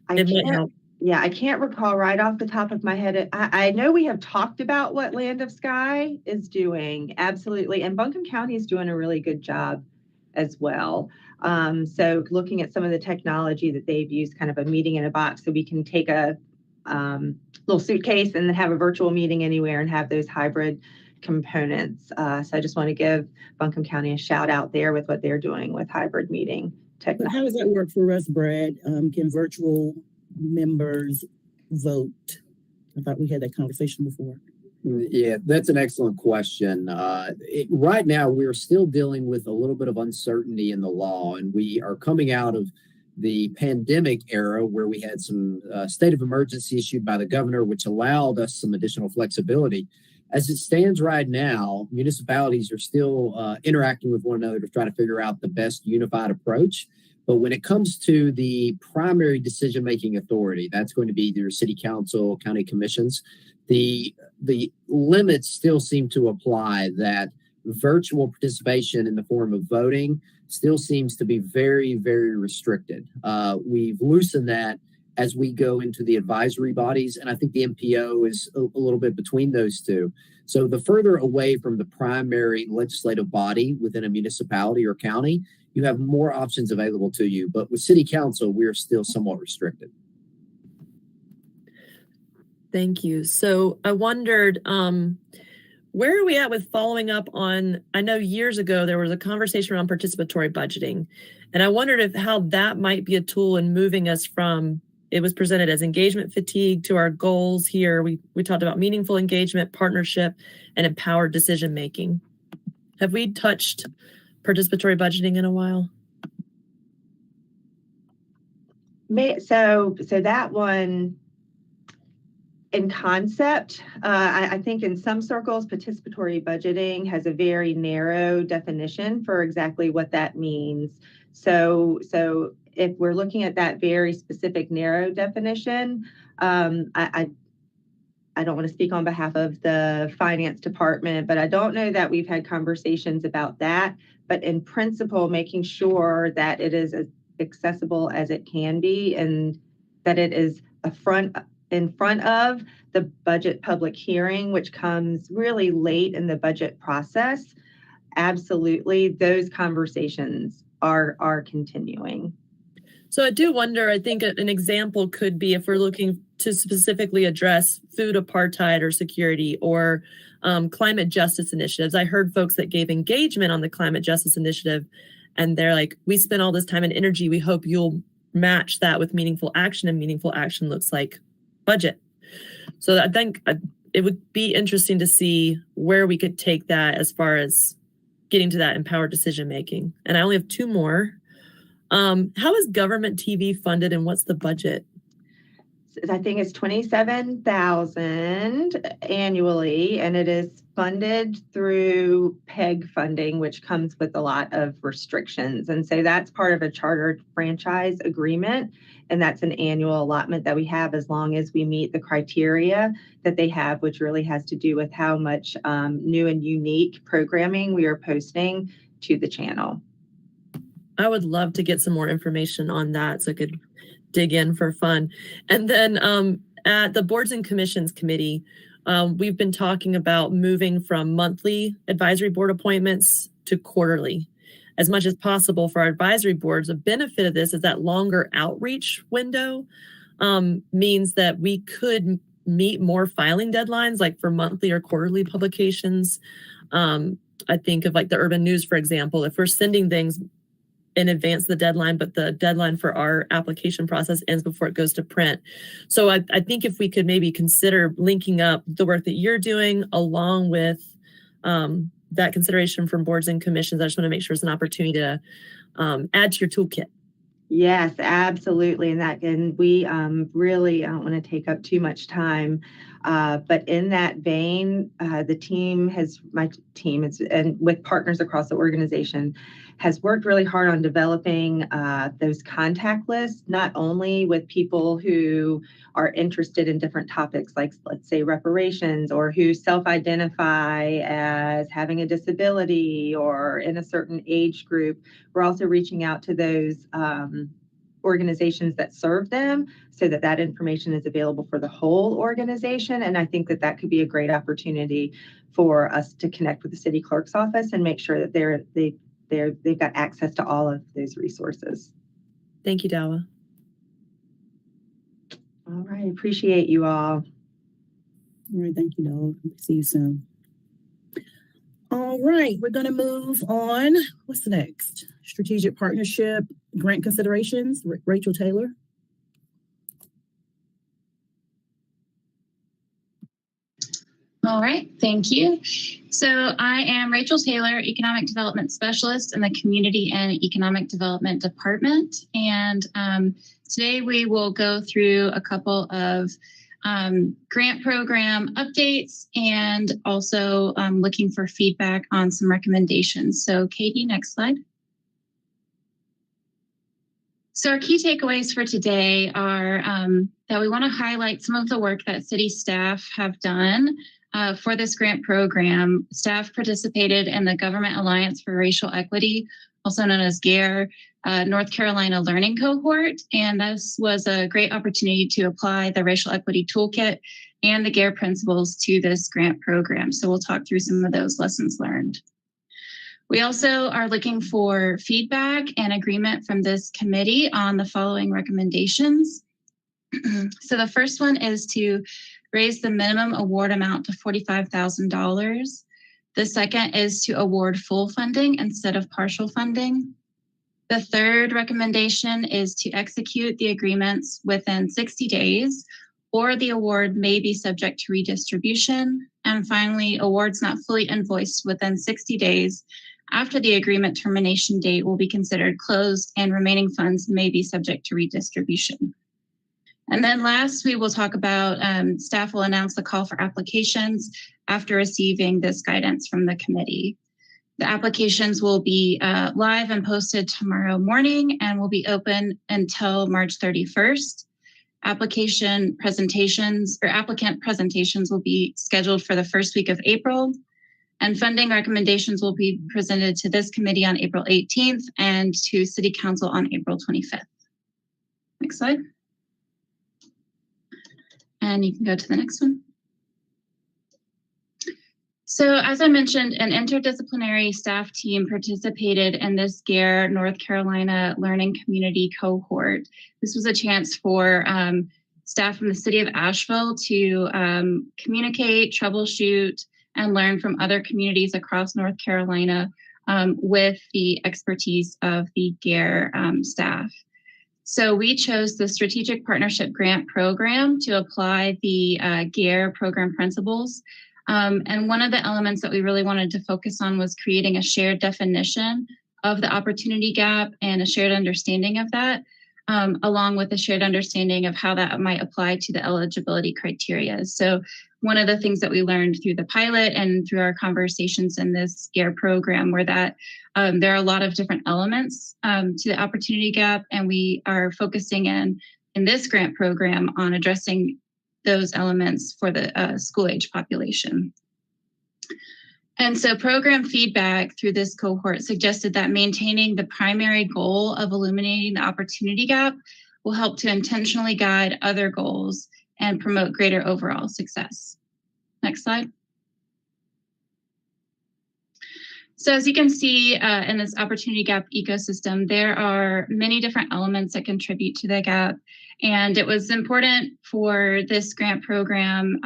I can't recall right off the top of my head. I know we have talked about what Land of Sky is doing. Absolutely. And Buncombe County is doing a really good job as well. So looking at some of the technology that they've used, kind of a meeting in a box, so we can take a little suitcase and then have a virtual meeting anywhere and have those hybrid components. So I just want to give Buncombe County a shout out there with what they're doing with hybrid meeting technology. But how does that work for us, Brad? Can virtual members vote? I thought we had that conversation before. Yeah, that's an excellent question. Right now, we're still dealing with a little bit of uncertainty in the law, and we are coming out of the pandemic era where we had some state of emergency issued by the governor, which allowed us some additional flexibility. As it stands right now, municipalities are still interacting with one another to try to figure out the best unified approach. But when it comes to the primary decision-making authority, that's going to be your city council, county commissions, the limits still seem to apply, that virtual participation in the form of voting still seems to be very, very restricted. We've loosened that as we go into the advisory bodies, and I think the MPO is a little bit between those two. So the further away from the primary legislative body within a municipality or county, you have more options available to you. But with city council, we're still somewhat restricted. Thank you. So I wondered, where are we at with following up on, I know years ago there was a conversation around participatory budgeting, and I wondered how that might be a tool in moving us from, it was presented as engagement fatigue, to our goals here. We talked about meaningful engagement, partnership, and empowered decision-making. Have we touched participatory budgeting in a while? So that one, in concept, I think in some circles, participatory budgeting has a very narrow definition for exactly what that means. So if we're looking at that very specific narrow definition, I don't want to speak on behalf of the finance department, but I don't know that we've had conversations about that. But in principle, making sure that it is as accessible as it can be and that it is in front of the budget public hearing, which comes really late in the budget process. Absolutely, those conversations are continuing. So I do wonder, I think an example could be if we're looking to specifically address food apartheid or security or climate justice initiatives. I heard folks that gave engagement on the climate justice initiative, and they're like, we spent all this time and energy. We hope you'll match that with meaningful action, and meaningful action looks like budget. So I think it would be interesting to see where we could take that as far as getting to that empowered decision making. And I only have two more. How is government TV funded and what's the budget? I think it's $27,000 annually, and it is funded through PEG funding, which comes with a lot of restrictions. And so that's part of a chartered franchise agreement, and that's an annual allotment that we have as long as we meet the criteria that they have, which really has to do with how much new and unique programming we are posting to the channel. I would love to get some more information on that so I could dig in for fun. And then at the Boards and Commissions Committee, we've been talking about moving from monthly advisory board appointments to quarterly as much as possible for our advisory boards. The benefit of this is that longer outreach window means that we could meet more filing deadlines, like for monthly or quarterly publications. I think of like the Urban News, for example, if we're sending things in advance of the deadline, but the deadline for our application process ends before it goes to print. So I think if we could maybe consider linking up the work that you're doing along with that consideration from boards and commissions, I just want to make sure it's an opportunity to add to your toolkit. Yes, absolutely. And we really, I don't want to take up too much time, but in that vein, my team and with partners across the organization has worked really hard on developing those contact lists, not only with people who are interested in different topics, like let's say reparations, or who self-identify as having a disability or in a certain age group. We're also reaching out to those organizations that serve them so that information is available for the whole organization. And I think that could be a great opportunity for us to connect with the city clerk's office and make sure that they've got access to all of those resources. Thank you, Dawa. All right. Appreciate you all. All right. Thank you, Dawa. See you soon. All right. We're going to move on. What's the next? Strategic partnership grant considerations. Rachel Taylor. All right, thank you. So I am Rachel Taylor, Economic Development Specialist in the Community and Economic Development Department. And today we will go through a couple of grant program updates and also looking for feedback on some recommendations. So Katie, next slide. So our key takeaways for today are that we want to highlight some of the work that city staff have done for this grant program. Staff participated in the Government Alliance for Racial Equity, also known as GARE, North Carolina Learning Cohort. And this was a great opportunity to apply the Racial Equity Toolkit and the GARE principles to this grant program. So we'll talk through some of those lessons learned. We also are looking for feedback and agreement from this committee on the following recommendations. So the first one is to raise the minimum award amount to $45,000. The second is to award full funding instead of partial funding. The third recommendation is to execute the agreements within 60 days, or the award may be subject to redistribution. And finally, awards not fully invoiced within 60 days after the agreement termination date will be considered closed and remaining funds may be subject to redistribution. And then last, we will talk about staff will announce the call for applications after receiving this guidance from the committee. The applications will be live and posted tomorrow morning and will be open until March 31st. Applicant presentations will be scheduled for the first week of April, and funding recommendations will be presented to this committee on April 18th and to City Council on April 25th. Next slide. And you can go to the next one. So as I mentioned, an interdisciplinary staff team participated in this GARE North Carolina Learning Community Cohort. This was a chance for staff from the city of Asheville to communicate, troubleshoot, and learn from other communities across North Carolina with the expertise of the GARE staff. So we chose the Strategic Partnership Grant Program to apply the GARE program principles. And one of the elements that we really wanted to focus on was creating a shared definition of the opportunity gap and a shared understanding of that, along with a shared understanding of how that might apply to the eligibility criteria. So one of the things that we learned through the pilot and through our conversations in this GARE program were that there are a lot of different elements to the opportunity gap, and we are focusing in this grant program on addressing those elements for the school age population. And so program feedback through this cohort suggested that maintaining the primary goal of illuminating the opportunity gap will help to intentionally guide other goals and promote greater overall success. Next slide. So as you can see in this opportunity gap ecosystem, there are many different elements that contribute to the gap. And it was important for this grant program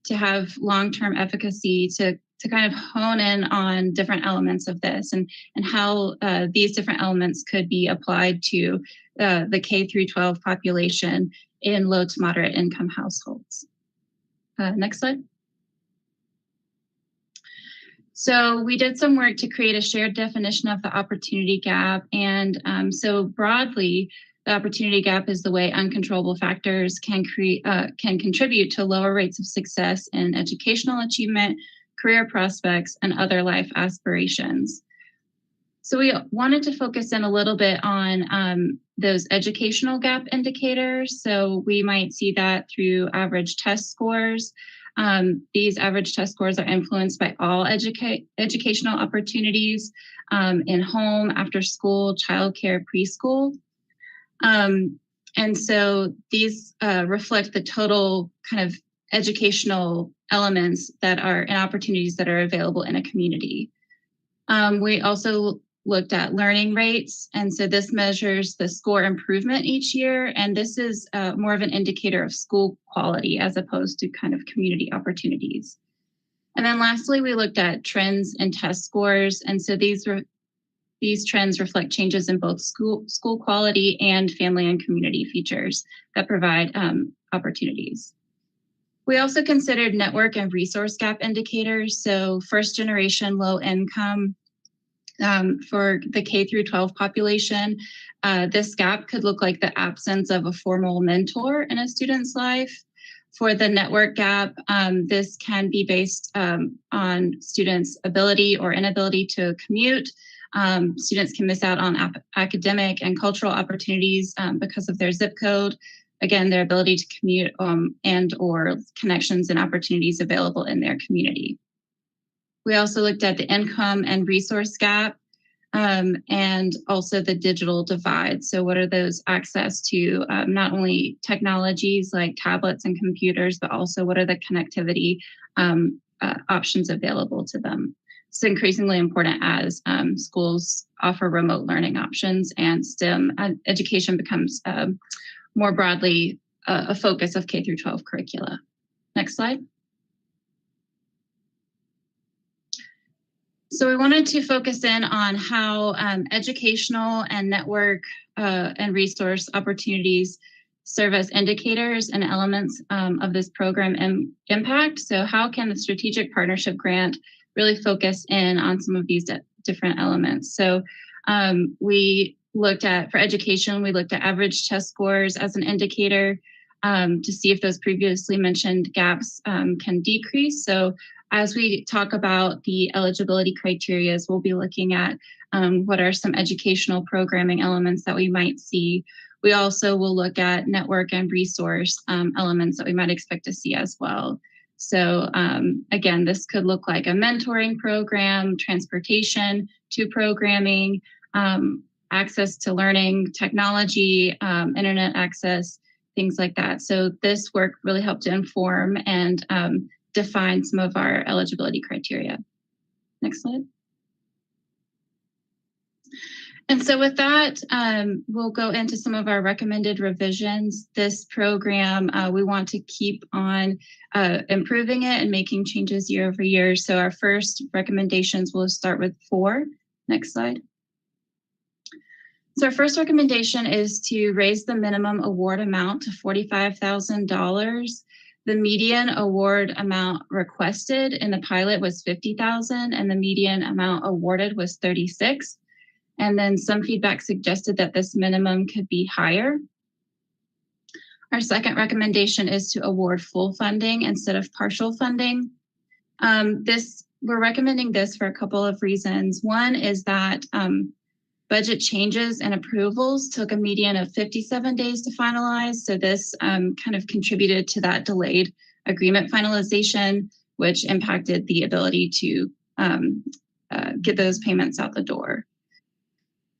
to have long-term efficacy to kind of hone in on different elements of this and how these different elements could be applied to the K through 12 population in low to moderate income households. Next slide. So we did some work to create a shared definition of the opportunity gap. And so broadly, the opportunity gap is the way uncontrollable factors can contribute to lower rates of success in educational achievement, career prospects, and other life aspirations. So we wanted to focus in a little bit on those educational gap indicators. So we might see that through average test scores. These average test scores are influenced by all educational opportunities in home, after school, childcare, preschool. And so these reflect the total kind of educational elements that are and opportunities that are available in a community. We also looked at learning rates. And so this measures the score improvement each year. And this is more of an indicator of school quality as opposed to kind of community opportunities. And then lastly, we looked at trends and test scores. And so these trends reflect changes in both school quality and family and community features that provide opportunities. We also considered network and resource gap indicators. So first generation low income for the K through 12 population, this gap could look like the absence of a formal mentor in a student's life. For the network gap, this can be based on students' ability or inability to commute. Students can miss out on academic and cultural opportunities because of their zip code. Again, their ability to commute and or connections and opportunities available in their community. We also looked at the income and resource gap and also the digital divide. So what are those access to not only technologies like tablets and computers, but also what are the connectivity options available to them? It's increasingly important as schools offer remote learning options and STEM education becomes more broadly a focus of K through 12 curricula. Next slide. So we wanted to focus in on how educational and network and resource opportunities serve as indicators and elements of this program impact. So how can the Strategic Partnership Grant really focus in on some of these different elements? So we looked at, for education, we looked at average test scores as an indicator to see if those previously mentioned gaps can decrease. So as we talk about the eligibility criteria, we'll be looking at what are some educational programming elements that we might see. We also will look at network and resource elements that we might expect to see as well. So again, this could look like a mentoring program, transportation to programming, access to learning, technology, internet access, things like that. So this work really helped to inform and define some of our eligibility criteria. Next slide. And so with that, we'll go into some of our recommended revisions. This program, we want to keep on improving it and making changes year over year. So our first recommendations, we'll start with 4. Next slide. So our first recommendation is to raise the minimum award amount to $45,000. The median award amount requested in the pilot was $50,000 and the median amount awarded was $36,000. And then some feedback suggested that this minimum could be higher. Our second recommendation is to award full funding instead of partial funding. We're recommending this for a couple of reasons. One is that budget changes and approvals took a median of 57 days to finalize. So this kind of contributed to that delayed agreement finalization, which impacted the ability to get those payments out the door.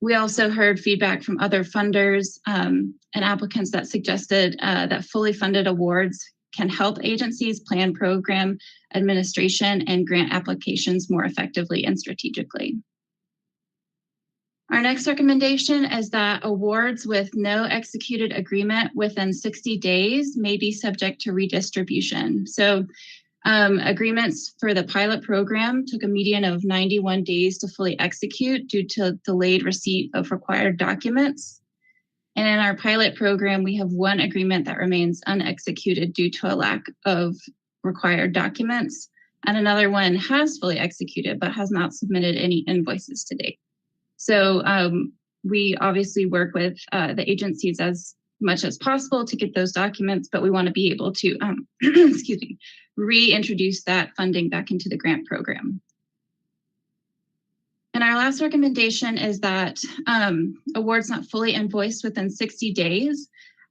We also heard feedback from other funders and applicants that suggested that fully funded awards can help agencies plan program administration and grant applications more effectively and strategically. Our next recommendation is that awards with no executed agreement within 60 days may be subject to redistribution. So agreements for the pilot program took a median of 91 days to fully execute due to delayed receipt of required documents. And in our pilot program, we have one agreement that remains unexecuted due to a lack of required documents. And another one has fully executed, but has not submitted any invoices to date. So we obviously work with the agencies as much as possible to get those documents, but we want to be able to, excuse me, reintroduce that funding back into the grant program. And our last recommendation is that awards not fully invoiced within 60 days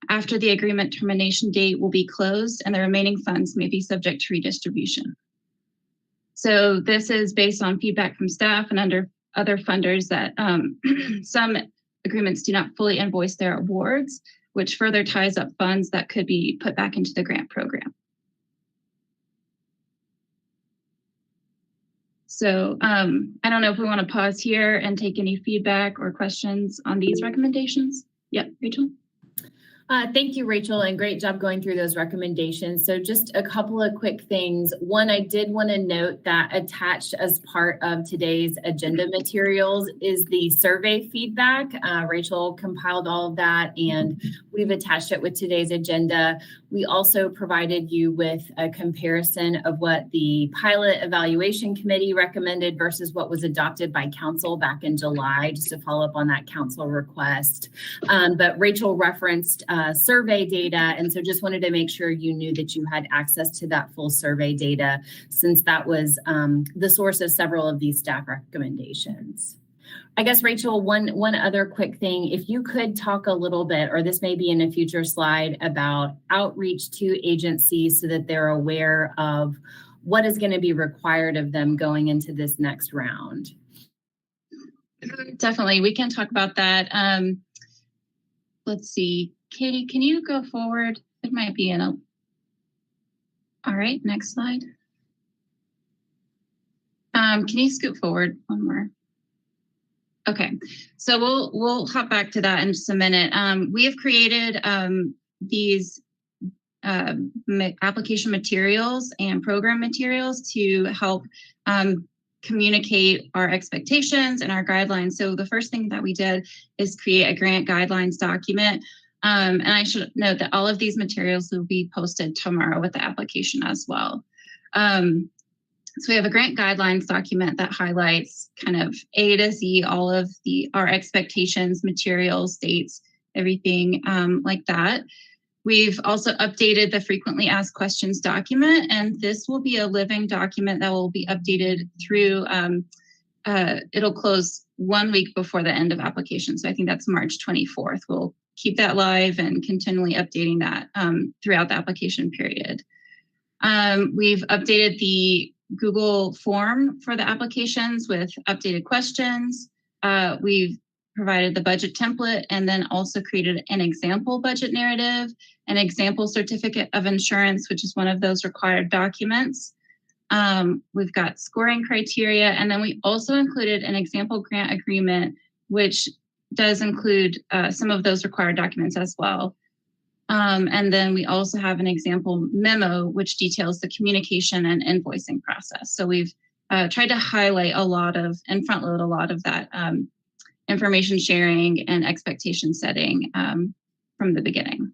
after the agreement termination date will be closed and the remaining funds may be subject to redistribution. So this is based on feedback from staff and other funders that some agreements do not fully invoice their awards, which further ties up funds that could be put back into the grant program. So I don't know if we want to pause here and take any feedback or questions on these recommendations. Yep, Rachel. Thank you, Rachel, and great job going through those recommendations. So just a couple of quick things. One, I did want to note that attached as part of today's agenda materials is the survey feedback. Rachel compiled all of that and we've attached it with today's agenda. We also provided you with a comparison of what the pilot evaluation committee recommended versus what was adopted by council back in July, just to follow up on that council request. But Rachel referenced survey data. And so just wanted to make sure you knew that you had access to that full survey data, since that was the source of several of these staff recommendations. I guess, Rachel, one other quick thing, if you could talk a little bit, or this may be in a future slide, about outreach to agencies so that they're aware of what is going to be required of them going into this next round. Definitely, we can talk about that. Let's see. Katie, can you go forward? It might be in a... All right, next slide. Can you scoot forward one more? Okay, so we'll hop back to that in just a minute. We have created these application materials and program materials to help communicate our expectations and our guidelines. So the first thing that we did is create a grant guidelines document. And I should note that all of these materials will be posted tomorrow with the application as well. So we have a grant guidelines document that highlights kind of A to Z, all of our expectations, materials, dates, everything like that. We've also updated the frequently asked questions document, and this will be a living document that will be updated through, it'll close 1 week before the end of application. So I think that's March 24th. We'll keep that live and continually updating that throughout the application period. We've updated the Google form for the applications with updated questions. We've provided the budget template and then also created an example budget narrative, an example certificate of insurance, which is one of those required documents. We've got scoring criteria, and then we also included an example grant agreement, which does include some of those required documents as well. And then we also have an example memo, which details the communication and invoicing process. So we've tried to highlight a lot of and front load a lot of that information sharing and expectation setting from the beginning.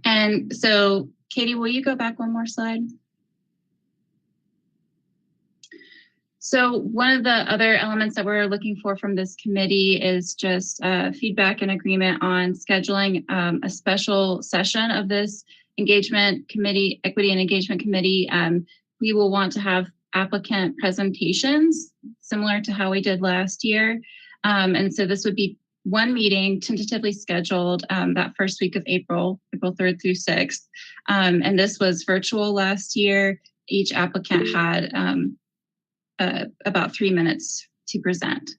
And so, Katie, will you go back one more slide? So one of the other elements that we're looking for from this committee is just feedback and agreement on scheduling a special session of this engagement committee, equity and engagement committee. We will want to have applicant presentations similar to how we did last year. And so this would be one meeting tentatively scheduled that first week of April 3rd through 6th. And this was virtual last year. Each applicant had about 3 minutes to present.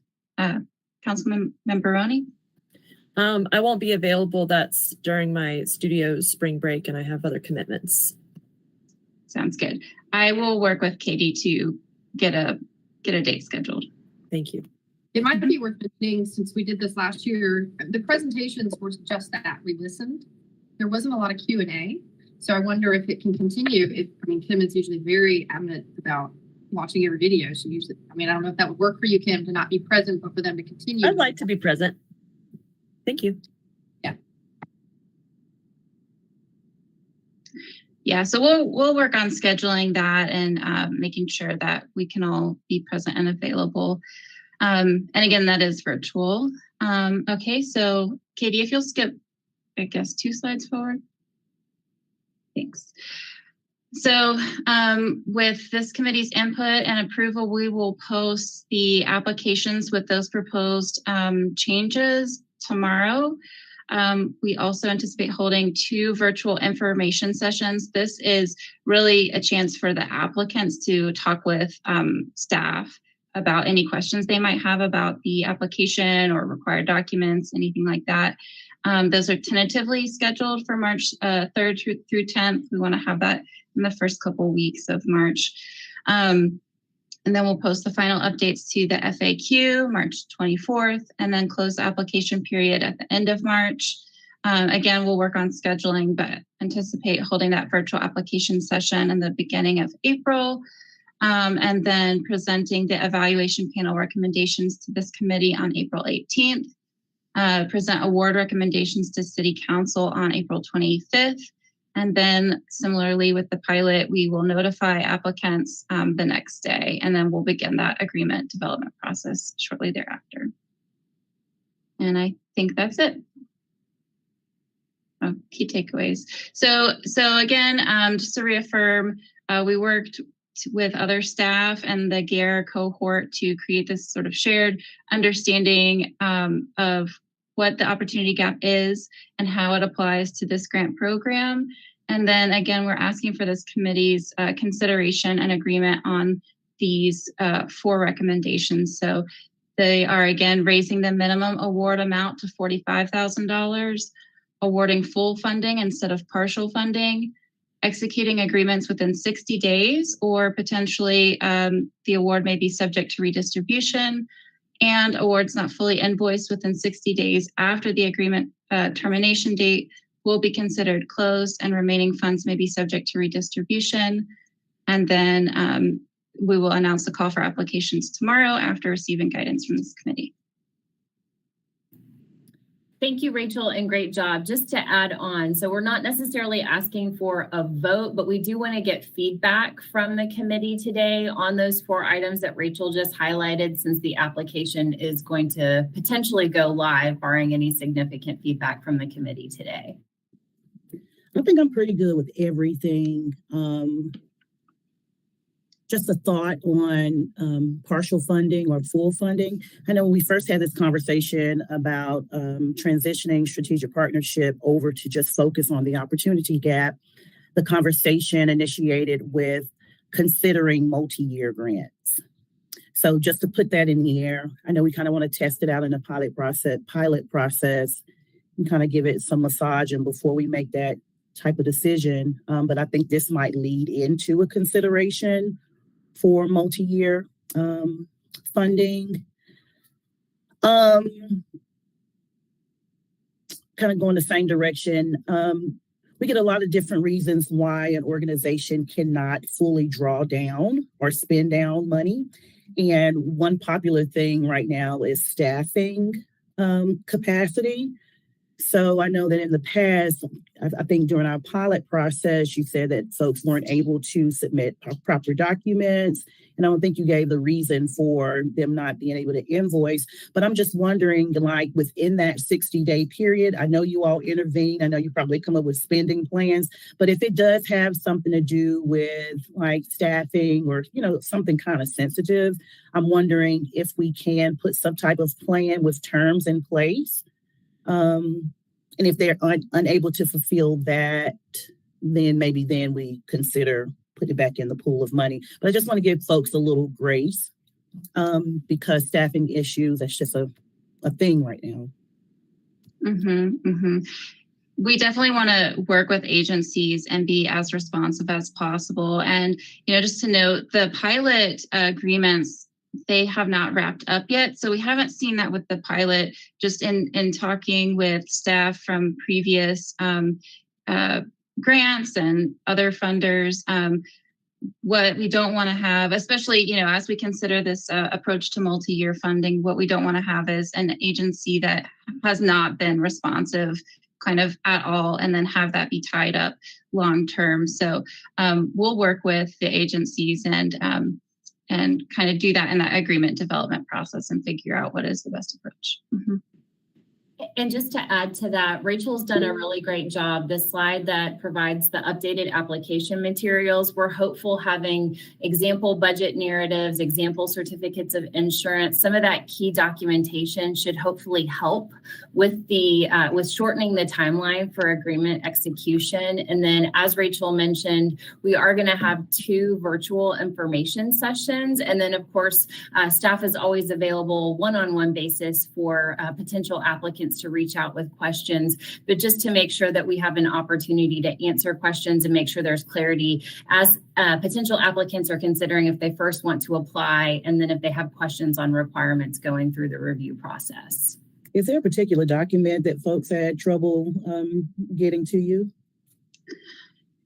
Councilman Memberoni? I won't be available. That's during my studio spring break, and I have other commitments. Sounds good. I will work with Katie to get a date scheduled. Thank you. It might be worth mentioning, since we did this last year, the presentations were just that. We listened. There wasn't a lot of Q&A. So I wonder if it can continue. Kim is usually very adamant about watching every video. She usually, I don't know if that would work for you, Kim, to not be present, but for them to continue. I'd like to be present. Thank you. Yeah, so we'll work on scheduling that and making sure that we can all be present and available. And again, that is virtual. Okay, so Katie, if you'll skip, I guess, 2 slides forward. Thanks. So with this committee's input and approval, we will post the applications with those proposed changes tomorrow. We also anticipate holding 2 virtual information sessions. This is really a chance for the applicants to talk with staff about any questions they might have about the application or required documents, anything like that. Those are tentatively scheduled for March 3rd through 10th. We want to have that in the first couple weeks of March. And then we'll post the final updates to the FAQ March 24th, and then close the application period at the end of March. Again, we'll work on scheduling, but anticipate holding that virtual application session in the beginning of April. And then presenting the evaluation panel recommendations to this committee on April 18th. Present award recommendations to City Council on April 25th. And then similarly with the pilot, we will notify applicants the next day, and then we'll begin that agreement development process shortly thereafter. And I think that's it. Oh, key takeaways. So again, just to reaffirm, we worked with other staff and the GARE cohort to create this sort of shared understanding of what the opportunity gap is and how it applies to this grant program. And then again, we're asking for this committee's consideration and agreement on these 4 recommendations. So they are, again, raising the minimum award amount to $45,000, awarding full funding instead of partial funding, executing agreements within 60 days, or potentially the award may be subject to redistribution, and awards not fully invoiced within 60 days after the agreement termination date will be considered closed, and remaining funds may be subject to redistribution. And then we will announce the call for applications tomorrow after receiving guidance from this committee. Thank you, Rachel, and great job. Just to add on, so we're not necessarily asking for a vote, but we do want to get feedback from the committee today on those 4 items that Rachel just highlighted, since the application is going to potentially go live, barring any significant feedback from the committee today. I think I'm pretty good with everything. Just a thought on partial funding or full funding. I know when we first had this conversation about transitioning strategic partnership over to just focus on the opportunity gap, the conversation initiated with considering multi-year grants. So just to put that in the air, I know we kind of want to test it out in a pilot process and kind of give it some massage and before we make that type of decision. But I think this might lead into a consideration for multi-year funding. Kind of going the same direction. We get a lot of different reasons why an organization cannot fully draw down or spend down money. And one popular thing right now is staffing capacity. So I know that in the past, I think during our pilot process, you said that folks weren't able to submit proper documents. And I don't think you gave the reason for them not being able to invoice. But I'm just wondering, like within that 60-day period, I know you all intervene. I know you probably come up with spending plans. But if it does have something to do with like staffing or, something kind of sensitive, I'm wondering if we can put some type of plan with terms in place. And if they're unable to fulfill that, then maybe we consider putting it back in the pool of money. But I just want to give folks a little grace because staffing issues, that's just a thing right now. We definitely want to work with agencies and be as responsive as possible. And, just to note, the pilot agreements, they have not wrapped up yet. So we haven't seen that with the pilot, just in talking with staff from previous grants and other funders. What we don't want to have, especially, as we consider this approach to multi-year funding, what we don't want to have is an agency that has not been responsive kind of at all, and then have that be tied up long term. So we'll work with the agencies and kind of do that in that agreement development process and figure out what is the best approach. And just to add to that, Rachel's done a really great job. The slide that provides the updated application materials, we're hopeful having example budget narratives, example certificates of insurance. Some of that key documentation should hopefully help with with shortening the timeline for agreement execution. And then, as Rachel mentioned, we are going to have 2 virtual information sessions. And then, of course, staff is always available one-on-one basis for potential applicants to reach out with questions, but just to make sure that we have an opportunity to answer questions and make sure there's clarity as potential applicants are considering if they first want to apply, and then if they have questions on requirements going through the review process. Is there a particular document that folks had trouble getting to you?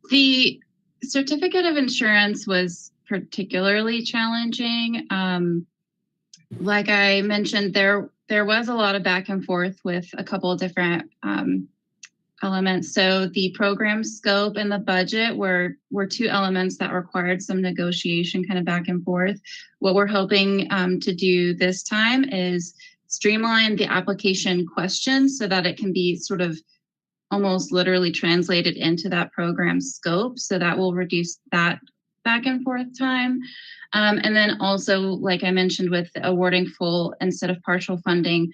The certificate of insurance was particularly challenging. Like I mentioned, there was a lot of back and forth with a couple of different elements. So the program scope and the budget were 2 elements that required some negotiation kind of back and forth. What we're hoping to do this time is streamline the application questions so that it can be sort of almost literally translated into that program scope. So that will reduce that back and forth time. And then also, like I mentioned, with awarding full instead of partial funding,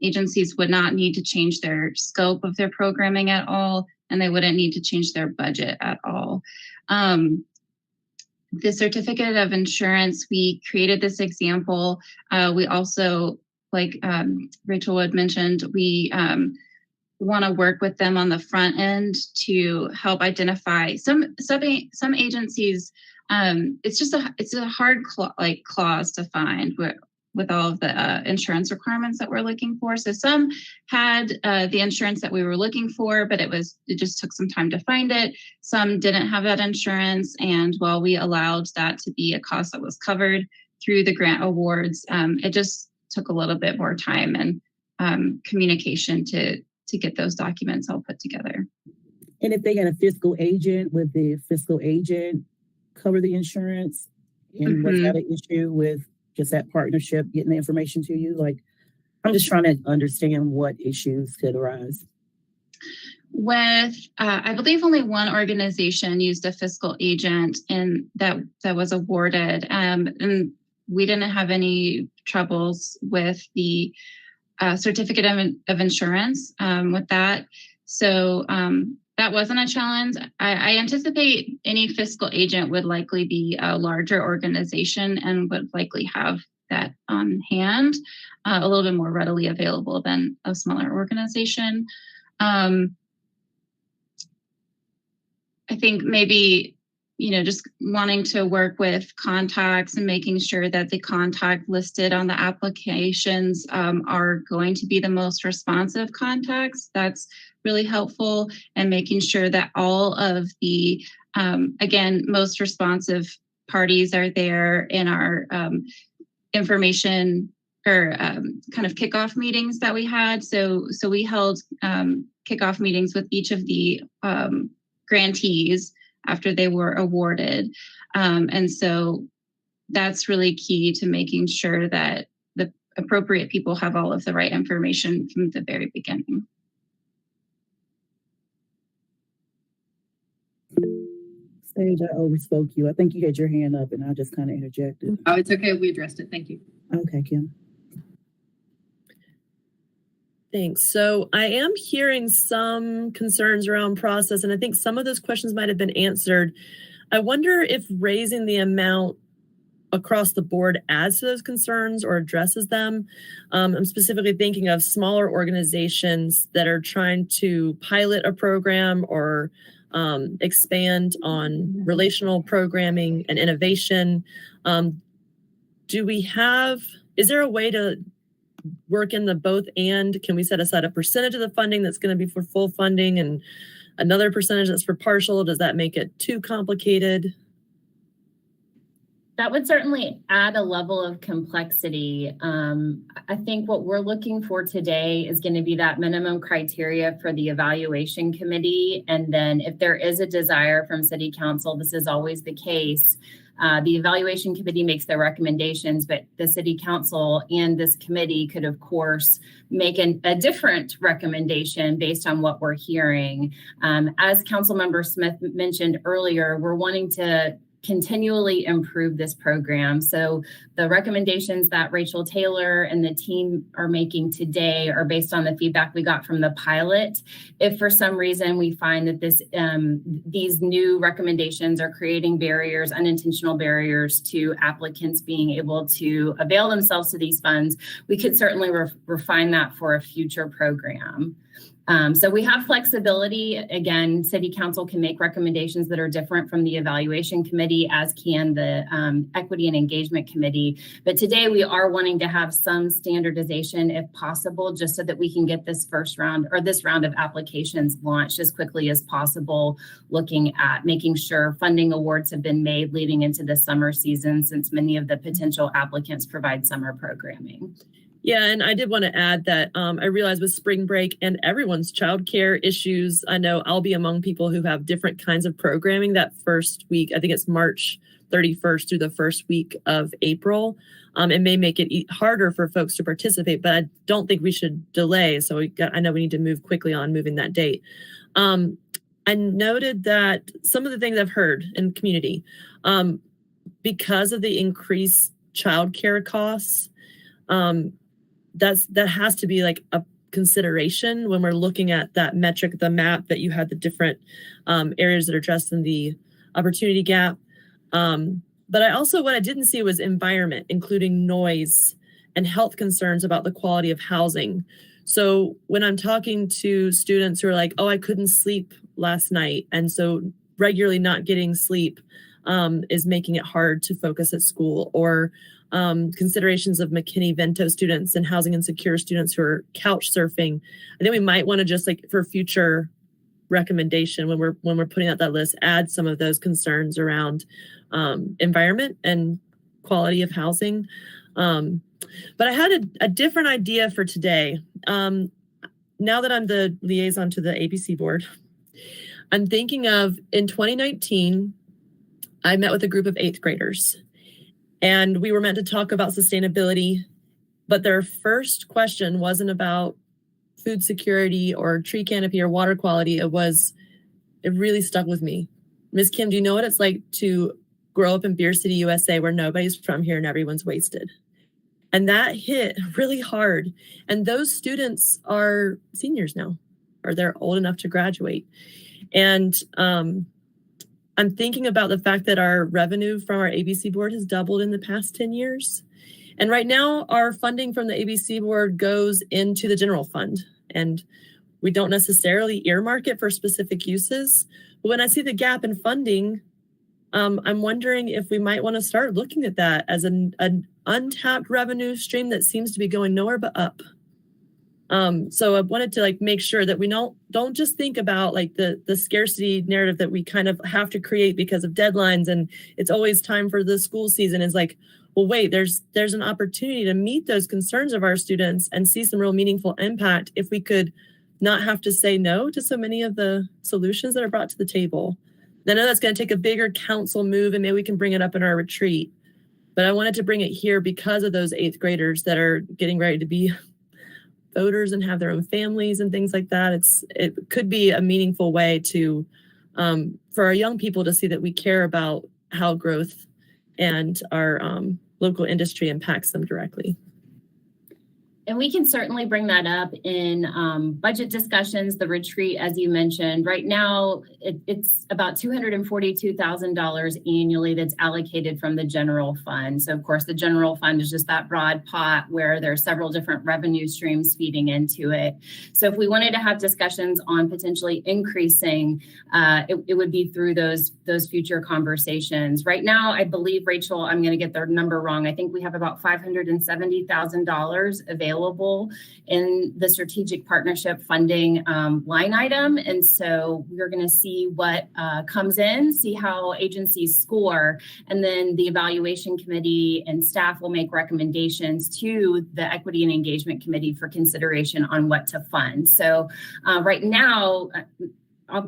agencies would not need to change their scope of their programming at all, and they wouldn't need to change their budget at all. The certificate of insurance, we created this example. We also, like Rachel had mentioned, we want to work with them on the front end to help identify some agencies. It's a hard clause to find with all of the insurance requirements that we're looking for. So some had the insurance that we were looking for, but it just took some time to find it. Some didn't have that insurance, and while we allowed that to be a cost that was covered through the grant awards, it just took a little bit more time. And communication to get those documents all put together. And if they had a fiscal agent, would the fiscal agent cover the insurance? And was that an issue with just that partnership getting the information to you? Like, I'm just trying to understand what issues could arise. With, I believe only one organization used a fiscal agent and that was awarded. And we didn't have any troubles with the certificate of insurance with that. So that wasn't a challenge. I anticipate any fiscal agent would likely be a larger organization and would likely have that on hand, a little bit more readily available than a smaller organization. I think maybe, just wanting to work with contacts and making sure that the contact listed on the applications are going to be the most responsive contacts. That's really helpful, and making sure that all of the, again, most responsive parties are there in our information or kind of kickoff meetings that we had. So we held kickoff meetings with each of the grantees after they were awarded. And so that's really key to making sure that the appropriate people have all of the right information from the very beginning. Sage, I overspoke you. I think you had your hand up and I just kind of interjected. Oh, it's okay. We addressed it. Thank you. Okay, Kim. Thanks. So I am hearing some concerns around process, and I think some of those questions might have been answered. I wonder if raising the amount across the board adds to those concerns or addresses them. I'm specifically thinking of smaller organizations that are trying to pilot a program or expand on relational programming and innovation. Is there a way to work in the both and? Can we set aside a percentage of the funding that's going to be for full funding and another percentage that's for partial? Does that make it too complicated? That would certainly add a level of complexity. I think what we're looking for today is going to be that minimum criteria for the evaluation committee. And then if there is a desire from City Council, this is always the case, the evaluation committee makes their recommendations, but the City Council and this committee could, of course, make a different recommendation based on what we're hearing. As Councilmember Smith mentioned earlier, we're wanting to continually improve this program. So the recommendations that Rachel Taylor and the team are making today are based on the feedback we got from the pilot. If for some reason we find that these new recommendations are creating barriers, unintentional barriers to applicants being able to avail themselves to these funds, we could certainly refine that for a future program. So we have flexibility. Again, City Council can make recommendations that are different from the evaluation committee, as can the Equity and Engagement Committee. But today we are wanting to have some standardization if possible, just so that we can get this round of applications launched as quickly as possible, looking at making sure funding awards have been made leading into the summer season, since many of the potential applicants provide summer programming. Yeah, and I did want to add that I realize with spring break and everyone's childcare issues, I know I'll be among people who have different kinds of programming that first week. I think it's March 31st through the first week of April. It may make it harder for folks to participate, but I don't think we should delay. So I know we need to move quickly on moving that date. I noted that some of the things I've heard in community, because of the increased childcare costs, that has to be like a consideration when we're looking at that metric, the map that you had, the different areas that are addressed in the opportunity gap. But what I didn't see was environment, including noise and health concerns about the quality of housing. So when I'm talking to students who are like, oh, I couldn't sleep last night, and so regularly not getting sleep is making it hard to focus at school, or considerations of McKinney-Vento students and housing insecure students who are couch surfing. I think we might want to just, like, for future recommendation when we're putting out that list, add some of those concerns around environment and quality of housing. But I had a different idea for today. Now that I'm the liaison to the ABC board, I'm thinking of in 2019, I met with a group of 8th graders and we were meant to talk about sustainability, but their first question wasn't about food security or tree canopy or water quality. It really stuck with me. Ms. Kim, do you know what it's like to grow up in Beer City, USA, where nobody's from here and everyone's wasted? And that hit really hard. And those students are seniors now, or they're old enough to graduate. And I'm thinking about the fact that our revenue from our ABC board has doubled in the past 10 years. And right now, our funding from the ABC board goes into the general fund. And we don't necessarily earmark it for specific uses. But when I see the gap in funding, I'm wondering if we might want to start looking at that as an untapped revenue stream that seems to be going nowhere but up. So I wanted to make sure that we don't just think about the scarcity narrative that we kind of have to create because of deadlines and it's always time for the school season. It's like, well, wait, there's an opportunity to meet those concerns of our students and see some real meaningful impact if we could not have to say no to so many of the solutions that are brought to the table. I know that's going to take a bigger council move and maybe we can bring it up in our retreat. But I wanted to bring it here because of those 8th graders that are getting ready to be voters and have their own families and things like that. It could be a meaningful way to for our young people to see that we care about how growth and our local industry impacts them directly. And we can certainly bring that up in budget discussions, the retreat, as you mentioned. Right now, it's about $242,000 annually that's allocated from the general fund. So, of course, the general fund is just that broad pot where there are several different revenue streams feeding into it. So if we wanted to have discussions on potentially increasing, it would be through those future conversations. Right now, I believe, Rachel, I'm going to get the number wrong. I think we have about $570,000 available in the strategic partnership funding line item. And so we're going to see what comes in, see how agencies score, and then the evaluation committee and staff will make recommendations to the equity and engagement committee for consideration on what to fund. So right now,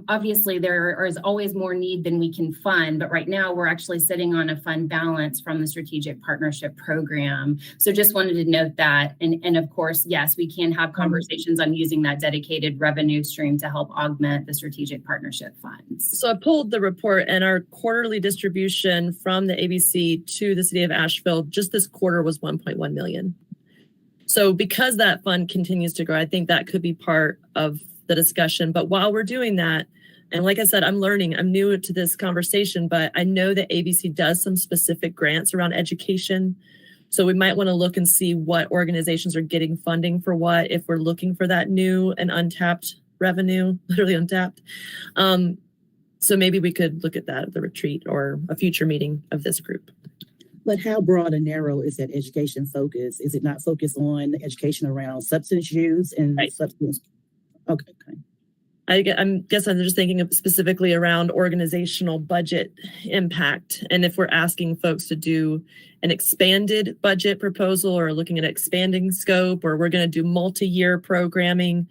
obviously there is always more need than we can fund, but right now we're actually sitting on a fund balance from the strategic partnership program. So just wanted to note that. And of course, yes, we can have conversations on using that dedicated revenue stream to help augment the strategic partnership funds. So I pulled the report and our quarterly distribution from the ABC to the city of Asheville just this quarter was 1.1 million. So because that fund continues to grow, I think that could be part of the discussion. But while we're doing that, and like I said, I'm learning, I'm new to this conversation, but I know that ABC does some specific grants around education. So we might want to look and see what organizations are getting funding for what, if we're looking for that new and untapped revenue, literally untapped. So maybe we could look at that at the retreat or a future meeting of this group. But how broad and narrow is that education focus? Is it not focused on education around substance use and substance? Okay. I guess I'm just thinking of specifically around organizational budget impact. And if we're asking folks to do an expanded budget proposal or looking at expanding scope, or we're going to do multi-year programming,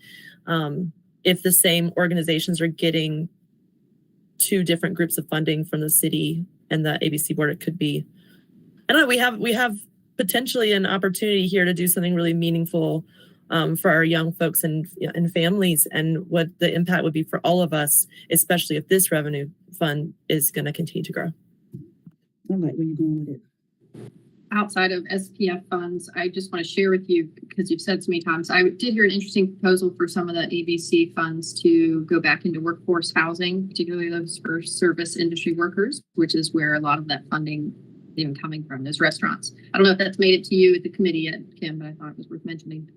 if the same organizations are getting 2 different groups of funding from the city and the ABC board, it could be, I don't know, we have potentially an opportunity here to do something really meaningful for our young folks and families, and what the impact would be for all of us, especially if this revenue fund is going to continue to grow. All right, where you going with it? Outside of SPF funds, I just want to share with you, because you've said so many times, I did hear an interesting proposal for some of the ABC funds to go back into workforce housing, particularly those for service industry workers, which is where a lot of that funding is coming from, those restaurants. I don't know if that's made it to you at the committee yet, Kim, but I thought it was worth mentioning.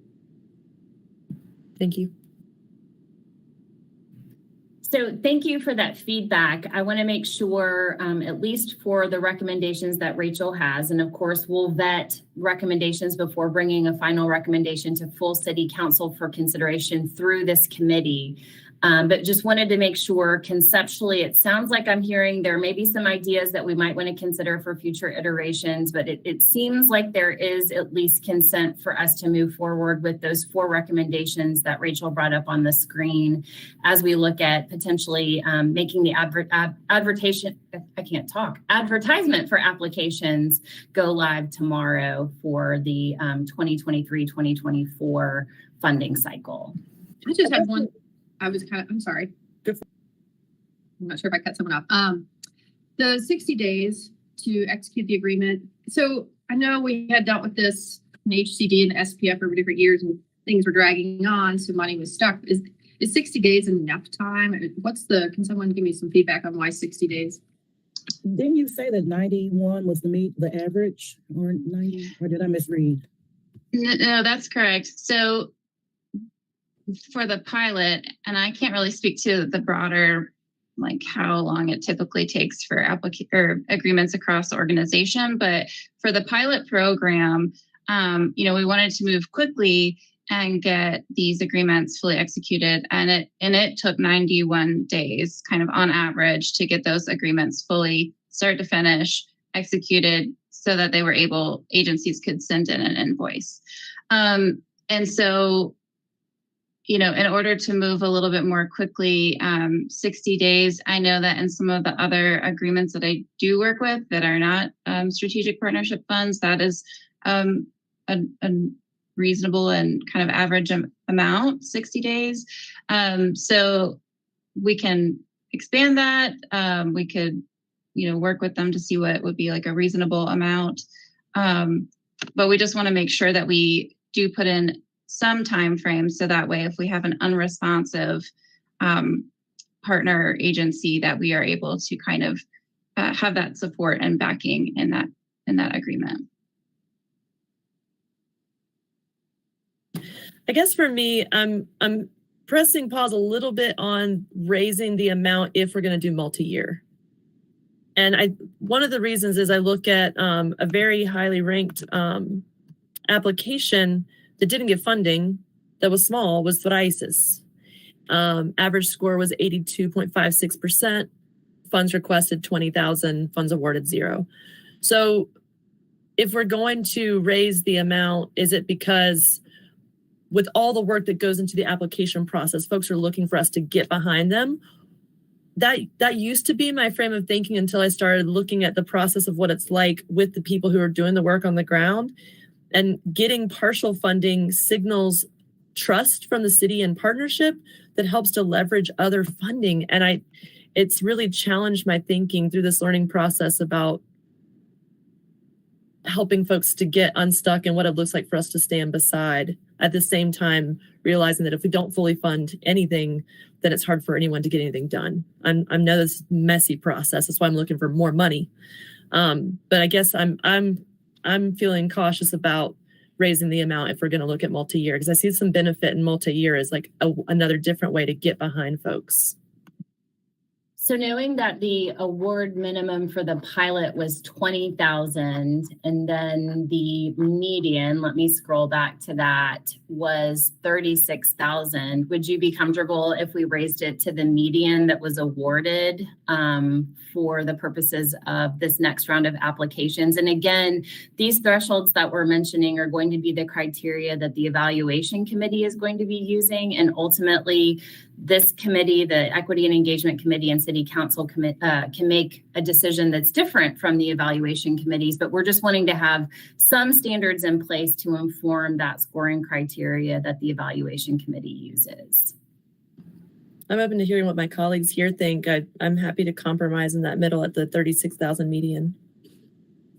Thank you. So thank you for that feedback. I want to make sure, at least for the recommendations that Rachel has, and of course we'll vet recommendations before bringing a final recommendation to full city council for consideration through this committee. But just wanted to make sure conceptually, it sounds like I'm hearing there may be some ideas that we might want to consider for future iterations, but it seems like there is at least consent for us to move forward with those 4 recommendations that Rachel brought up on the screen as we look at potentially making the advertisement for applications go live tomorrow for the 2023-2024 funding cycle. I just had one. I'm sorry. I'm not sure if I cut someone off. The 60 days to execute the agreement. So I know we had dealt with this in HCD and the SPF over different years and things were dragging on. So money was stuck. Is 60 days enough time? Can someone give me some feedback on why 60 days? Didn't you say that 91 was the average, or 90, or did I misread? No, that's correct. So for the pilot, and I can't really speak to the broader, like how long it typically takes for agreements across the organization, but for the pilot program, we wanted to move quickly and get these agreements fully executed, and it took 91 days, kind of on average, to get those agreements fully start to finish executed, so that agencies could send in an invoice. And so, in order to move a little bit more quickly, 60 days, I know that in some of the other agreements that I do work with that are not strategic partnership funds, that is a reasonable and kind of average amount, 60 days. So we can expand that. We could, work with them to see what would be like a reasonable amount. But we just want to make sure that we do put in some time frame, so that way if we have an unresponsive partner agency, that we are able to kind of have that support and backing in that agreement. I guess for me, I'm pressing pause a little bit on raising the amount if we're going to do multi-year. And one of the reasons is I look at a very highly ranked application that didn't get funding, that was small, was Thrice's. Average score was 82.56%. Funds requested 20,000, funds awarded 0. So if we're going to raise the amount, is it because with all the work that goes into the application process, folks are looking for us to get behind them? That used to be my frame of thinking until I started looking at the process of what it's like with the people who are doing the work on the ground. And getting partial funding signals trust from the city and partnership that helps to leverage other funding. And it's really challenged my thinking through this learning process about helping folks to get unstuck and what it looks like for us to stand beside, at the same time realizing that if we don't fully fund anything, then it's hard for anyone to get anything done. I know this messy process. That's why I'm looking for more money. But I guess I'm feeling cautious about raising the amount if we're going to look at multi-year, because I see some benefit in multi-year as like another different way to get behind folks. So knowing that the award minimum for the pilot was 20,000, and then the median, let me scroll back to that, was 36,000. Would you be comfortable if we raised it to the median that was awarded for the purposes of this next round of applications? And again, these thresholds that we're mentioning are going to be the criteria that the evaluation committee is going to be using, and ultimately this committee, the Equity and Engagement Committee and City Council can make a decision that's different from the evaluation committees, but we're just wanting to have some standards in place to inform that scoring criteria that the evaluation committee uses. I'm open to hearing what my colleagues here think. I'm happy to compromise in that middle at the 36,000 median.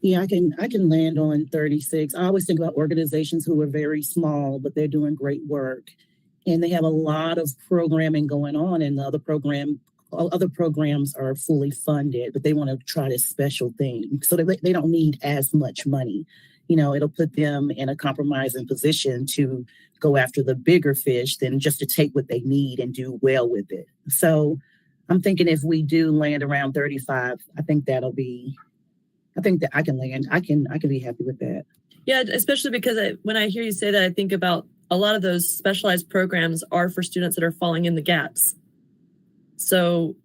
Yeah, I can land on 36. I always think about organizations who are very small, but they're doing great work. And they have a lot of programming going on, and the other programs are fully funded, but they want to try this special thing. So they don't need as much money. It'll put them in a compromising position to go after the bigger fish than just to take what they need and do well with it. So I'm thinking if we do land around 35, I think that I can land. I can be happy with that. Yeah, especially because when I hear you say that, I think about a lot of those specialized programs are for students that are falling in the gaps. So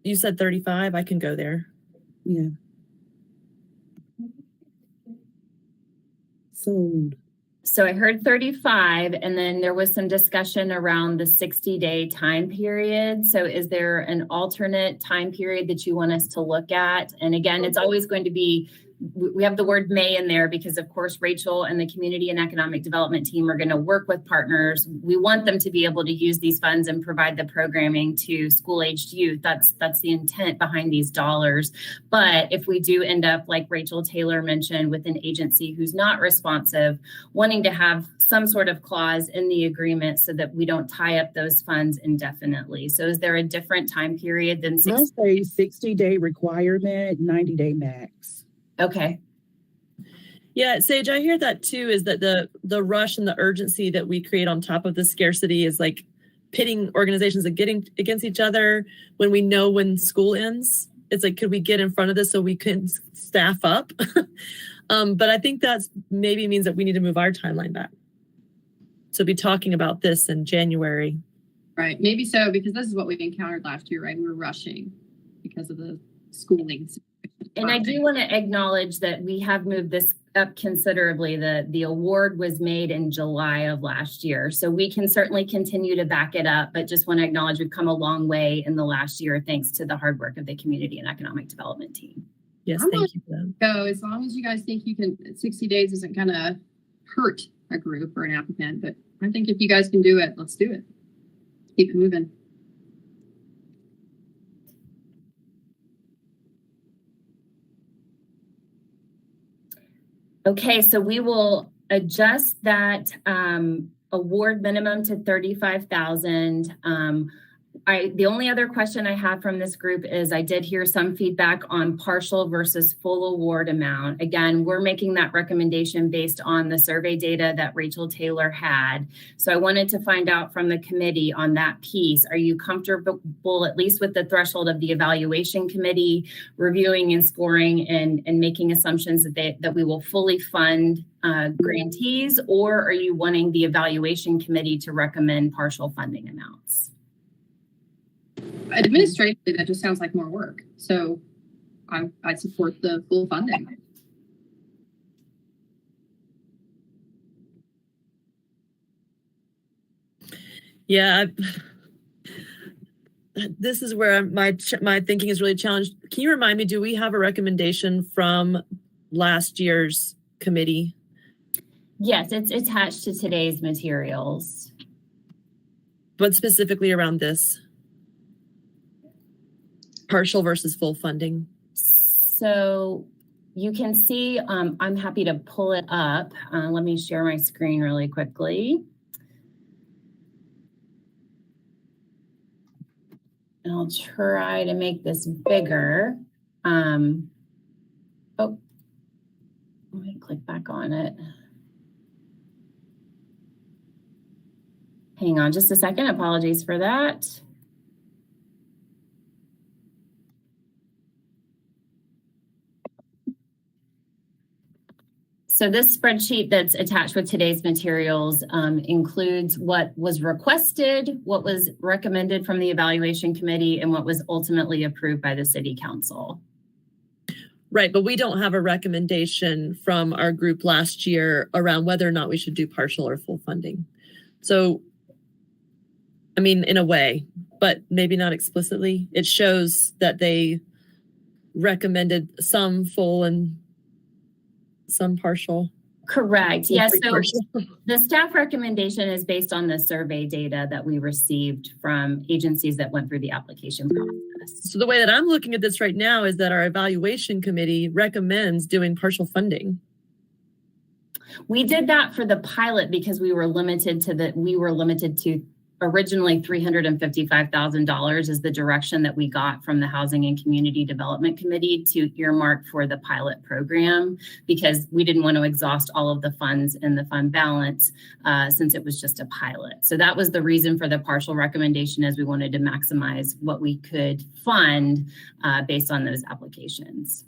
you said 35, I can go there. Yeah. Sold. So I heard 35, and then there was some discussion around the 60-day time period. So is there an alternate time period that you want us to look at? And again, it's always going to be, we have the word may in there because of course, Rachel and the community and economic development team are going to work with partners. We want them to be able to use these funds and provide the programming to school-aged youth. That's the intent behind these dollars. But if we do end up, like Rachel Taylor mentioned, with an agency who's not responsive, wanting to have some sort of clause in the agreement so that we don't tie up those funds indefinitely. So is there a different time period than 60? I'll say 60-day requirement, 90-day max. Okay. Yeah, Sage, I hear that too, is that the rush and the urgency that we create on top of the scarcity is like pitting organizations against each other when we know when school ends. It's like, could we get in front of this so we can staff up? But I think that's maybe means that we need to move our timeline back. So be talking about this in January. Right, maybe so, because this is what we've encountered last year, right? We were rushing because of the schooling. And I do want to acknowledge that we have moved this up considerably. The award was made in July of last year. So we can certainly continue to back it up, but just want to acknowledge we've come a long way in the last year thanks to the hard work of the community and economic development team. Yes, I'm thank you for that. So as long as you guys think you can, 60 days isn't going to hurt a group or an applicant, but I think if you guys can do it, let's do it. Keep it moving. Okay, so we will adjust that award minimum to 35,000. The only other question I have from this group is I did hear some feedback on partial versus full award amount. Again, we're making that recommendation based on the survey data that Rachel Taylor had. So I wanted to find out from the committee on that piece. Are you comfortable at least with the threshold of the evaluation committee reviewing and scoring and making assumptions that we will fully fund grantees, or are you wanting the evaluation committee to recommend partial funding amounts? Administratively, that just sounds like more work. So I support the full funding. Yeah, this is where my thinking is really challenged. Can you remind me, do we have a recommendation from last year's committee? Yes, it's attached to today's materials. But specifically around this? Partial versus full funding. So you can see, I'm happy to pull it up. Let me share my screen really quickly. And I'll try to make this bigger. Oh, let me click back on it. Hang on just a second. Apologies for that. So this spreadsheet that's attached with today's materials includes what was requested, what was recommended from the evaluation committee, and what was ultimately approved by the city council. Right, but we don't have a recommendation from our group last year around whether or not we should do partial or full funding. So, I mean, in a way, but maybe not explicitly. It shows that they recommended some full and some partial. Correct. Yes. So the staff recommendation is based on the survey data that we received from agencies that went through the application process. So the way that I'm looking at this right now is that our evaluation committee recommends doing partial funding. We did that for the pilot because we were limited to originally $355,000 is the direction that we got from the Housing and Community Development Committee to earmark for the pilot program, because we didn't want to exhaust all of the funds in the fund balance since it was just a pilot. So that was the reason for the partial recommendation, as we wanted to maximize what we could fund based on those applications.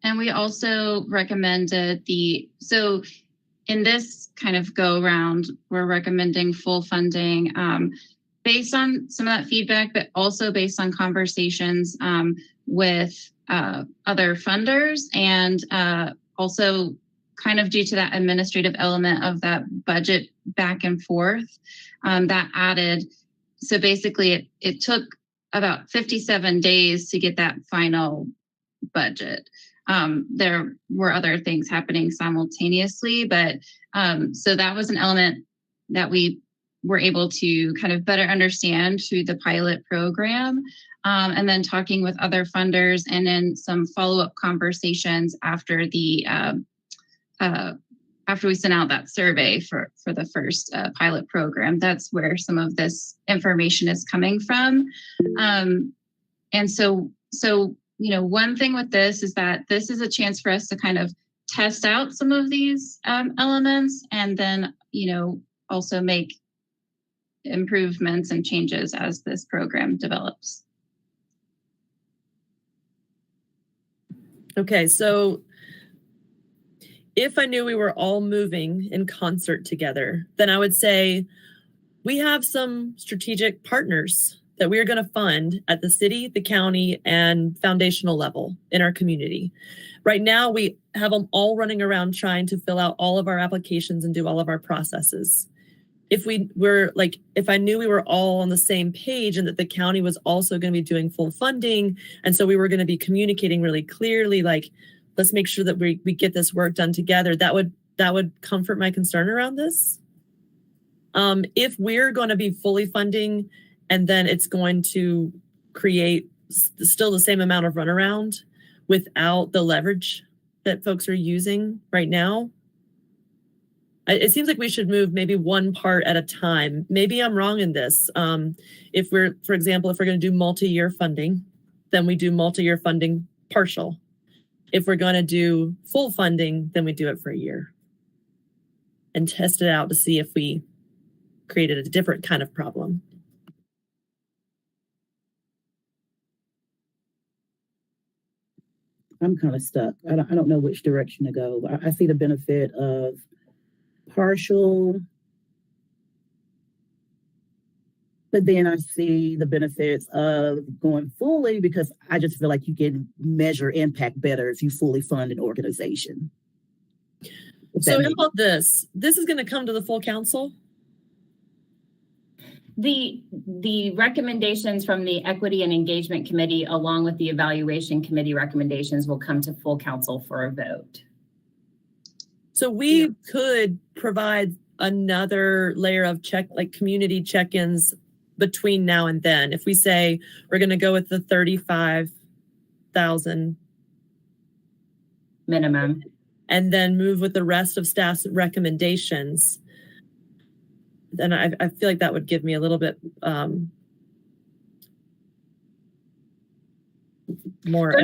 And we also recommended so in this kind of go around, we're recommending full funding based on some of that feedback, but also based on conversations with other funders, and also kind of due to that administrative element of that budget back and forth that added. So basically it took about 57 days to get that final budget. There were other things happening simultaneously, but so that was an element that we were able to kind of better understand through the pilot program. And then talking with other funders, and then some follow-up conversations after the after we sent out that survey for the first pilot program. That's where some of this information is coming from. And so you know, one thing with this is that this is a chance for us to kind of test out some of these elements, and then, you know, also make improvements and changes as this program develops. Okay, so if I knew we were all moving in concert together, then I would say we have some strategic partners that we are going to fund at the city, the county, and foundational level in our community. Right now, we have them all running around trying to fill out all of our applications and do all of our processes. If I knew we were all on the same page and that the county was also going to be doing full funding, and so we were going to be communicating really clearly, like, let's make sure that we get this work done together, that would comfort my concern around this. If we're going to be fully funding, and then it's going to create still the same amount of runaround without the leverage that folks are using right now, it seems like we should move maybe one part at a time. Maybe I'm wrong in this. If we're, for example, if we're going to do multi-year funding, then we do multi-year funding partial. If we're going to do full funding, then we do it for a year and test it out to see if we created a different kind of problem. I'm kind of stuck. I don't know which direction to go. I see the benefit of partial, but then I see the benefits of going fully, because I just feel like you can measure impact better if you fully fund an organization. So how about this? This is going to come to the full council? The recommendations from the Equity and Engagement Committee, along with the Evaluation Committee recommendations, will come to full council for a vote. So we could provide another layer of community check-ins between now and then. If we say we're going to go with the 35,000 minimum, and then move with the rest of staff's recommendations, then I feel like that would give me a little bit more.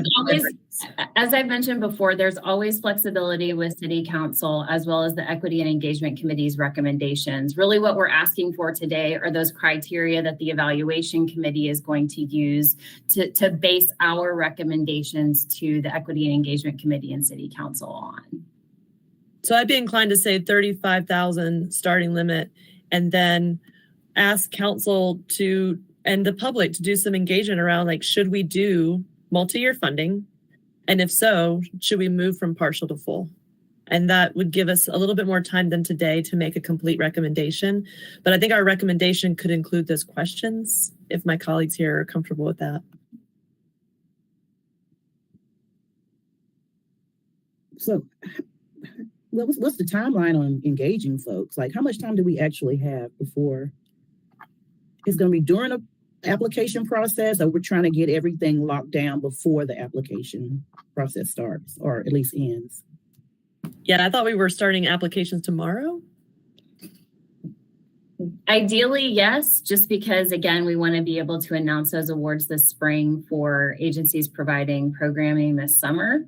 As I've mentioned before, there's always flexibility with City Council, as well as the Equity and Engagement Committee's recommendations. Really what we're asking for today are those criteria that the Evaluation Committee is going to use to base our recommendations to the Equity and Engagement Committee and City Council on. So I'd be inclined to say 35,000 starting limit, and then ask council and the public to do some engagement around, like, should we do multi-year funding? And if so, should we move from partial to full? And that would give us a little bit more time than today to make a complete recommendation. But I think our recommendation could include those questions, if my colleagues here are comfortable with that. So what's the timeline on engaging folks? Like, how much time do we actually have before it's going to be during a application process, or we're trying to get everything locked down before the application process starts, or at least ends? Yeah, I thought we were starting applications tomorrow. Ideally, yes, just because, again, we want to be able to announce those awards this spring for agencies providing programming this summer.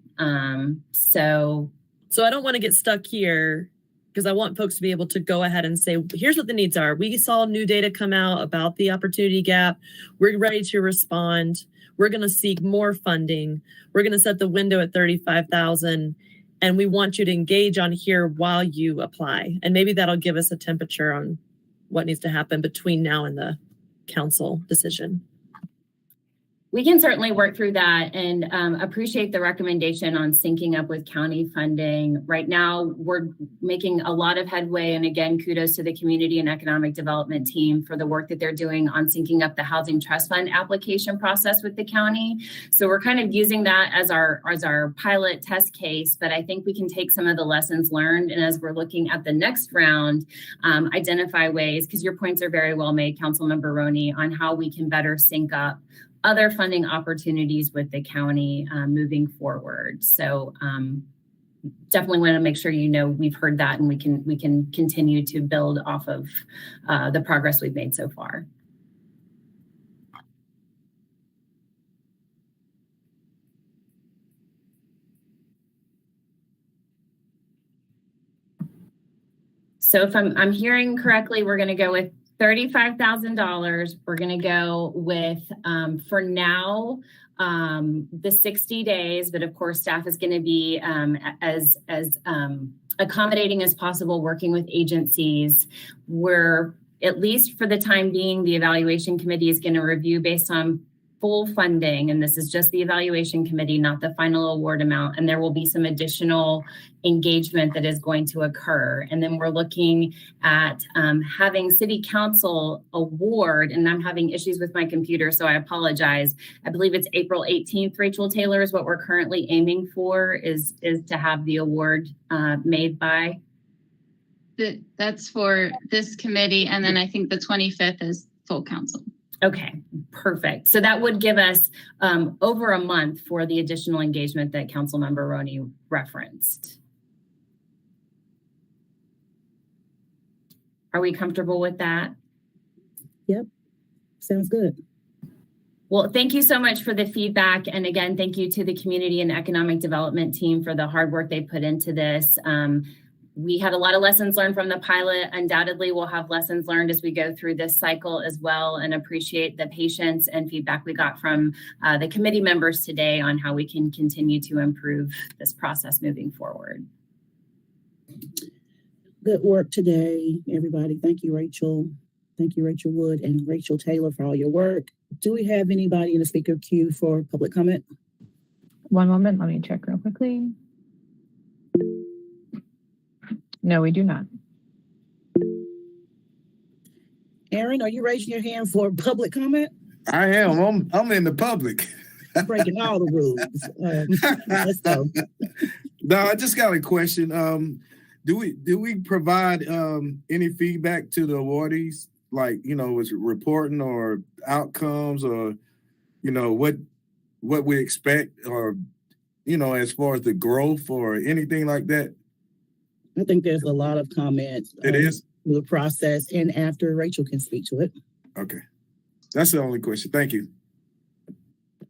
So I don't want to get stuck here, because I want folks to be able to go ahead and say, here's what the needs are. We saw new data come out about the opportunity gap. We're ready to respond. We're going to seek more funding. We're going to set the window at 35,000. And we want you to engage on here while you apply. And maybe that'll give us a temperature on what needs to happen between now and the council decision. We can certainly work through that and appreciate the recommendation on syncing up with county funding. Right now, we're making a lot of headway. And again, kudos to the Community and Economic Development team for the work that they're doing on syncing up the Housing Trust Fund application process with the county. So we're kind of using that as our pilot test case, but I think we can take some of the lessons learned. And as we're looking at the next round, identify ways, because your points are very well made, Councilmember Roney, on how we can better sync up other funding opportunities with the county moving forward. So definitely want to make sure you know we've heard that, and we can continue to build off of the progress we've made so far. So if I'm hearing correctly, we're going to go with $35,000. We're going to go with, for now, the 60 days, but of course, staff is going to be as accommodating as possible, working with agencies. We're, at least for the time being, the evaluation committee is going to review based on full funding, and this is just the evaluation committee, not the final award amount, and there will be some additional engagement that is going to occur. And then we're looking at having city council award, and I'm having issues with my computer, so I apologize. I believe it's April 18th, Rachel Taylor, is what we're currently aiming for, is to have the award made by. That's for this committee, and then I think the 25th is full council. Okay, perfect. So that would give us over a month for the additional engagement that Councilmember Roney referenced. Are we comfortable with that? Yep, sounds good. Well, thank you so much for the feedback. And again, thank you to the Community and Economic Development team for the hard work they put into this. We had a lot of lessons learned from the pilot. Undoubtedly, we'll have lessons learned as we go through this cycle as well, and appreciate the patience and feedback we got from the committee members today on how we can continue to improve this process moving forward. Good work today, everybody. Thank you, Rachel. Thank you, Rachel Wood and Rachel Taylor, for all your work. Do we have anybody in the speaker queue for public comment? One moment, let me check real quickly. No, we do not. Aaron, are you raising your hand for public comment? I am. I'm in the public. Breaking all the rules. Let's go. No, I just got a question. Do we provide any feedback to the awardees? Like, is it reporting or outcomes, or what we expect, or as far as the growth or anything like that? I think there's a lot of comments. It is the process, and after Rachel can speak to it. Okay, that's the only question. Thank you.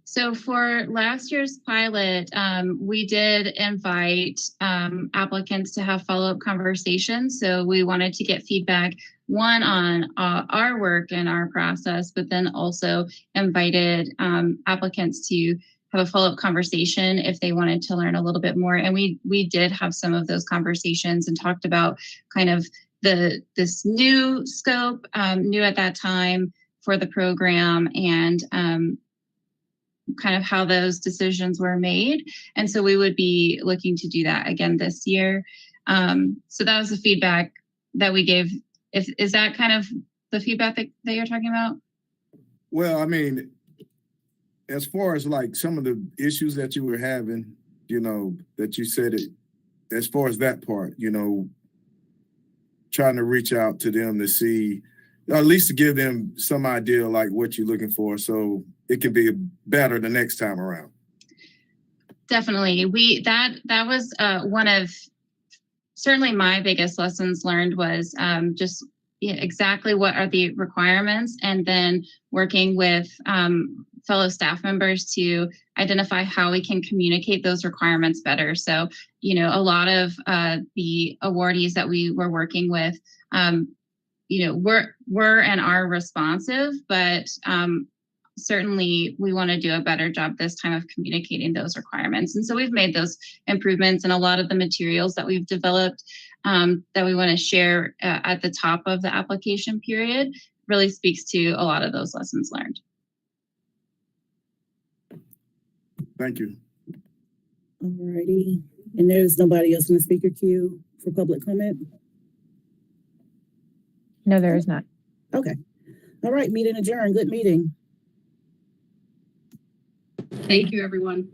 So for last year's pilot, we did invite applicants to have follow-up conversations. So we wanted to get feedback, one, on our work and our process, but then also invited applicants to have a follow-up conversation if they wanted to learn a little bit more. And we did have some of those conversations and talked about kind of this new scope, new at that time for the program, and kind of how those decisions were made. And so we would be looking to do that again this year. So that was the feedback that we gave. Is that kind of the feedback that you're talking about? Well, I mean, as far as like some of the issues that you were having, that you said it, as far as that part, trying to reach out to them to see, or at least to give them some idea like what you're looking for, so it can be better the next time around. Definitely. That was one of certainly my biggest lessons learned was just exactly what are the requirements, and then working with fellow staff members to identify how we can communicate those requirements better. So, a lot of the awardees that we were working with, were and are responsive, but certainly we want to do a better job this time of communicating those requirements. And so we've made those improvements, and a lot of the materials that we've developed that we want to share at the top of the application period really speaks to a lot of those lessons learned. Thank you. Alrighty. And there's nobody else in the speaker queue for public comment? No, there is not. Okay. All right, meeting adjourned. Good meeting. Thank you, everyone.